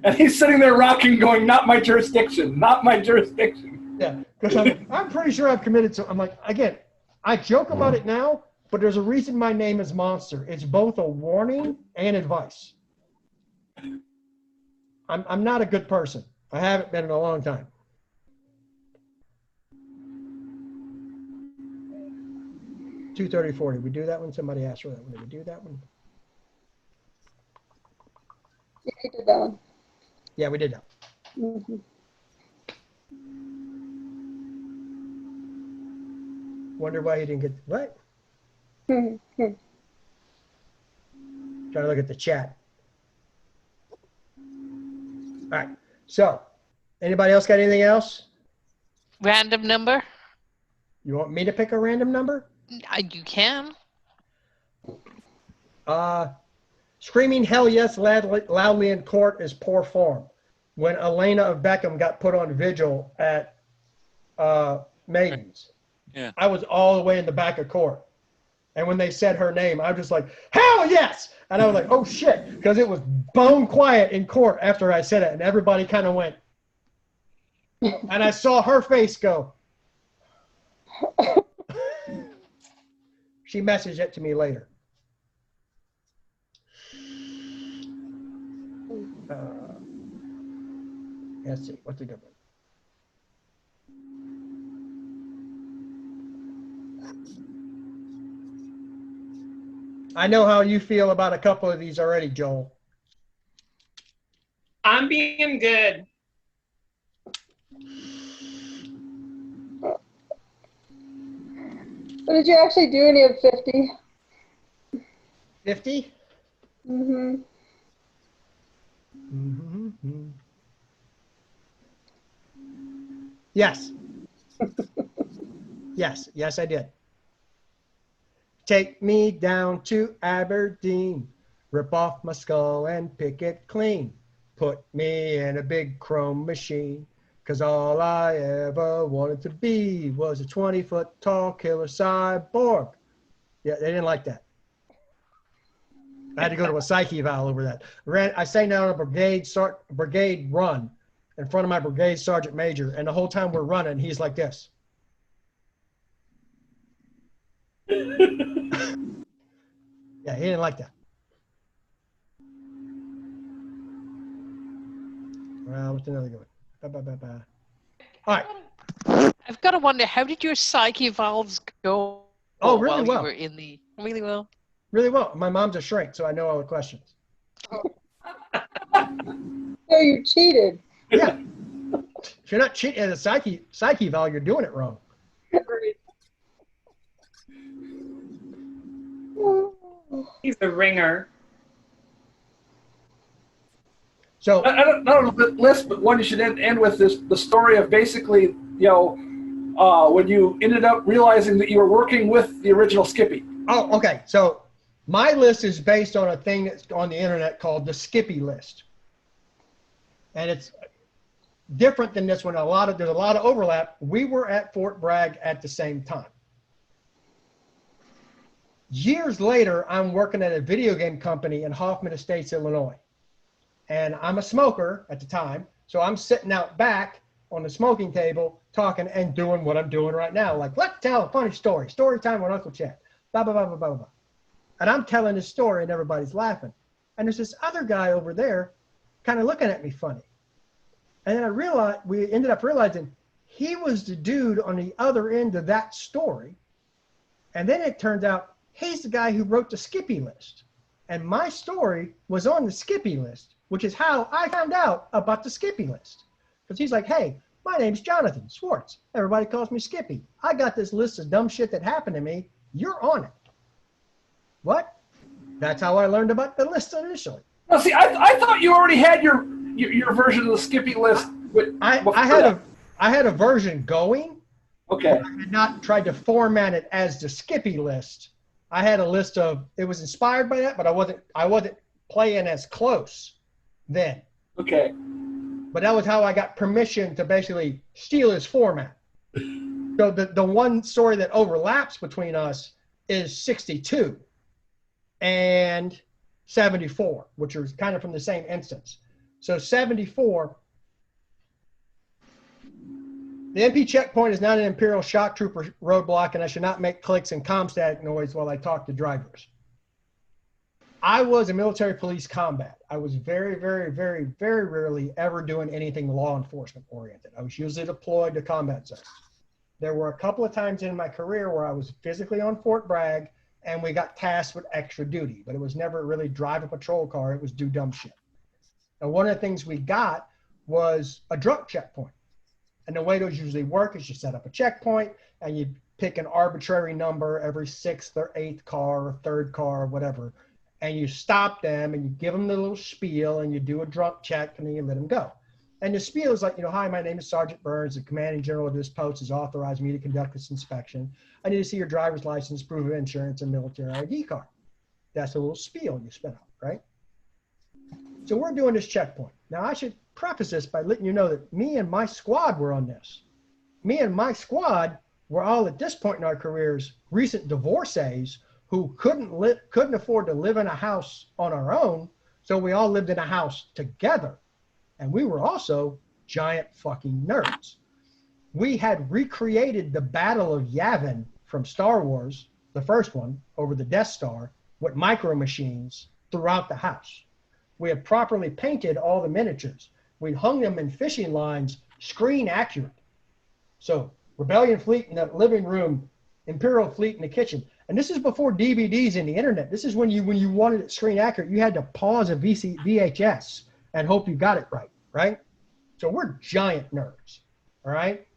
And he's sitting there rocking, going, not my jurisdiction, not my jurisdiction. Yeah, because I'm pretty sure I've committed to, I'm like, again, I joke about it now, but there's a reason my name is Monster. It's both a warning and advice. I'm not a good person. I haven't been in a long time. $230.40. Did we do that one? Somebody asked for that one. Did we do that one? Yeah, you did that one. Yeah, we did that. Mm-hmm. Wonder why he didn't get what? Trying to look at the chat. All right. So, anybody else got anything else? Random number? You want me to pick a random number? You can. Screaming hell yes loudly in court is poor form. When Elena of Beckham got put on vigil at Maidens, Yeah. I was all the way in the back of court. And when they said her name, I was just like, hell yes! And I was like, oh shit, because it was bone quiet in court after I said it, and everybody kind of went. And I saw her face go. She messaged it to me later. Let's see, what's a good one? I know how you feel about a couple of these already, Joel. I'm being good. But did you actually do any of 50? 50? Mm-hmm. Mm-hmm. Yes. Yes, I did. Take me down to Aberdeen, rip off my skull and pick it clean. Put me in a big chrome machine, 'cause all I ever wanted to be was a 20-foot tall killer cyborg. Yeah, they didn't like that. I had to go to a psyche eval over that. I sang down a brigade run in front of my brigade sergeant major, and the whole time we're running, he's like this. Yeah, he didn't like that. Well, what's another good one? All right. I've got to wonder, how did your psyche valves go? Oh, really while well. You were in the really well. really well. My mom's a shrink, so I know all the questions. So you cheated. Yeah. If you're not cheating at a psyche val, you're doing it wrong. He's the ringer. So I don't know the list, but one you should end with is the story of basically, when you ended up realizing that you were working with the original Skippy. Oh, okay. So my list is based on a thing that's on the internet called the Skippy list. And it's different than this one. There's a lot of overlap. We were at Fort Bragg at the same time. Years later, I'm working at a video game company in Hoffman Estates, Illinois. And I'm a smoker at the time. So I'm sitting out back on the smoking table talking and doing what I'm doing right now. Like, let's tell a funny story. Story time with Uncle Chad. Blah, blah, blah, blah, blah, blah. And I'm telling this story and everybody's laughing. And there's this other guy over there kind of looking at me funny. And then we ended up realizing he was the dude on the other end of that story. And then it turns out he's the guy who wrote the Skippy list. And my story was on the Skippy list, which is how I found out about the Skippy list. Because he's like, hey, my name's Jonathan Swartz. Everybody calls me Skippy. I got this list of dumb shit that happened to me. You're on it. What? That's how I learned about the list initially. Well, see, I thought you already had your version of the Skippy list. I had a version going. Okay. I had not tried to format it as the Skippy list. I had a list of, it was inspired by that, but I wasn't playing as close then. Okay. But that was how I got permission to basically steal his format. So the one story that overlaps between us is 62 and 74, which are kind of from the same instance. So 74, the MP checkpoint is not an Imperial shock trooper roadblock, and I should not make clicks and comm static noise while I talk to drivers. I was a military police combat. I was very, very, very, very rarely ever doing anything law enforcement oriented. I was usually deployed to combat zones. There were a couple of times in my career where I was physically on Fort Bragg and we got tasked with extra duty, but it was never really drive a patrol car. It was do dumb shit. And one of the things we got was a drunk checkpoint. And the way those usually work is you set up a checkpoint and you pick an arbitrary number every 6th or 8th car or 3rd car or whatever. And you stop them and you give them the little spiel and you do a drunk check and then you let them go. And the spiel is like, hi, my name is Sergeant Burns. The commanding general of this post has authorized me to conduct this inspection. I need to see your driver's license, proof of insurance, and military ID card. That's a little spiel you spit out, right? So we're doing this checkpoint. Now I should preface this by letting you know that me and my squad were on this. Me and my squad were all at this point in our careers recent divorcees who couldn't afford to live in a house on our own, so we all lived in a house together. And we were also giant fucking nerds. We had recreated the Battle of Yavin from Star Wars, the first one, over the Death Star, with micro machines throughout the house. We had properly painted all the miniatures. We hung them in fishing lines, screen accurate. So Rebellion fleet in the living room, Imperial fleet in the kitchen. And this is before DVDs and the internet. This is when you wanted it screen accurate, you had to pause a VHS and hope you got it right? So we're giant nerds, all right?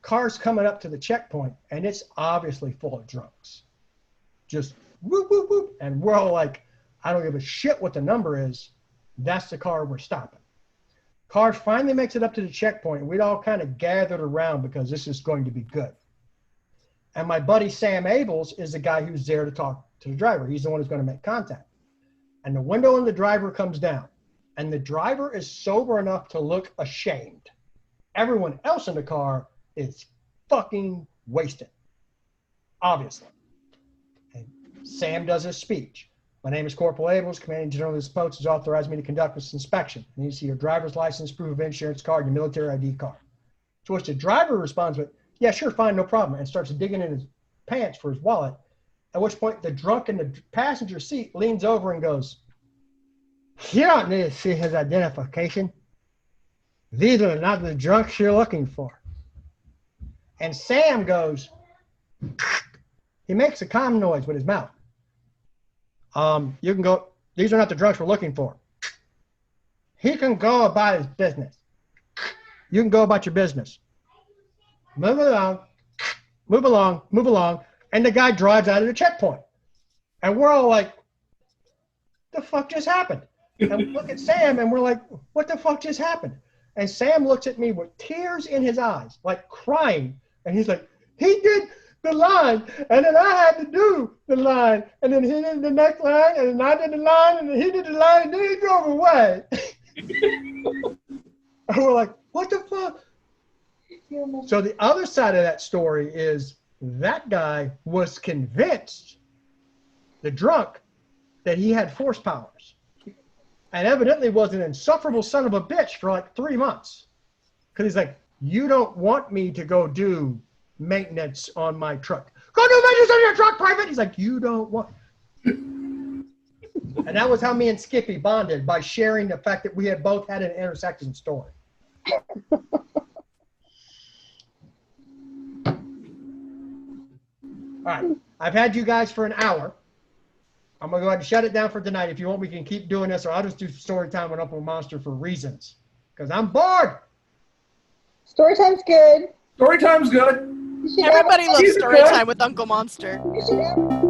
Cars coming up to the checkpoint, and it's obviously full of drunks. Just whoop, whoop, whoop. And we're all like, I don't give a shit what the number is. That's the car we're stopping. Car finally makes it up to the checkpoint, and we'd all kind of gathered around because this is going to be good. And my buddy Sam Abels is the guy who's there to talk to the driver. He's the one who's going to make contact. And the window on the driver comes down. And the driver is sober enough to look ashamed. Everyone else in the car is fucking wasted, obviously. And Sam does his speech. My name is Corporal Abels. Commanding General of this post has authorized me to conduct this inspection. I need to see your driver's license, proof of insurance card, and your military ID card. To which the driver responds with, yeah, sure, fine, no problem, and starts digging in his pants for his wallet, at which point the drunk in the passenger seat leans over and goes, you don't need to see his identification. These are not the drunks you're looking for. And Sam goes, he makes a comm noise with his mouth. You can go. These are not the drugs we're looking for. He can go about his business. You can go about your business. Move along, move along, move along. And the guy drives out of the checkpoint. And we're all like, the fuck just happened? And we look at Sam and we're like, what the fuck just happened? And Sam looks at me with tears in his eyes, like crying. And he's like, he did the line, and then I had to do the line, and then he did the next line, and then I did the line, and then he did the line, and then he drove away. And we're like, what the fuck? So the other side of that story is that guy was convinced, the drunk, that he had force powers. And evidently was an insufferable son of a bitch for like 3 months. Because he's like, you don't want me to go do maintenance on my truck. Go do maintenance on your truck, Private! He's like, you don't want... And that was how me and Skippy bonded, by sharing the fact that we had both had an intersecting story. All right, I've had you guys for an hour. I'm going to go ahead and shut it down for tonight. If you want, we can keep doing this, or I'll just do story time with Uncle Monster for reasons. Because I'm bored. Story time's good. Story time's good. You should Everybody have, loves He's story good. time with Uncle Monster. you should have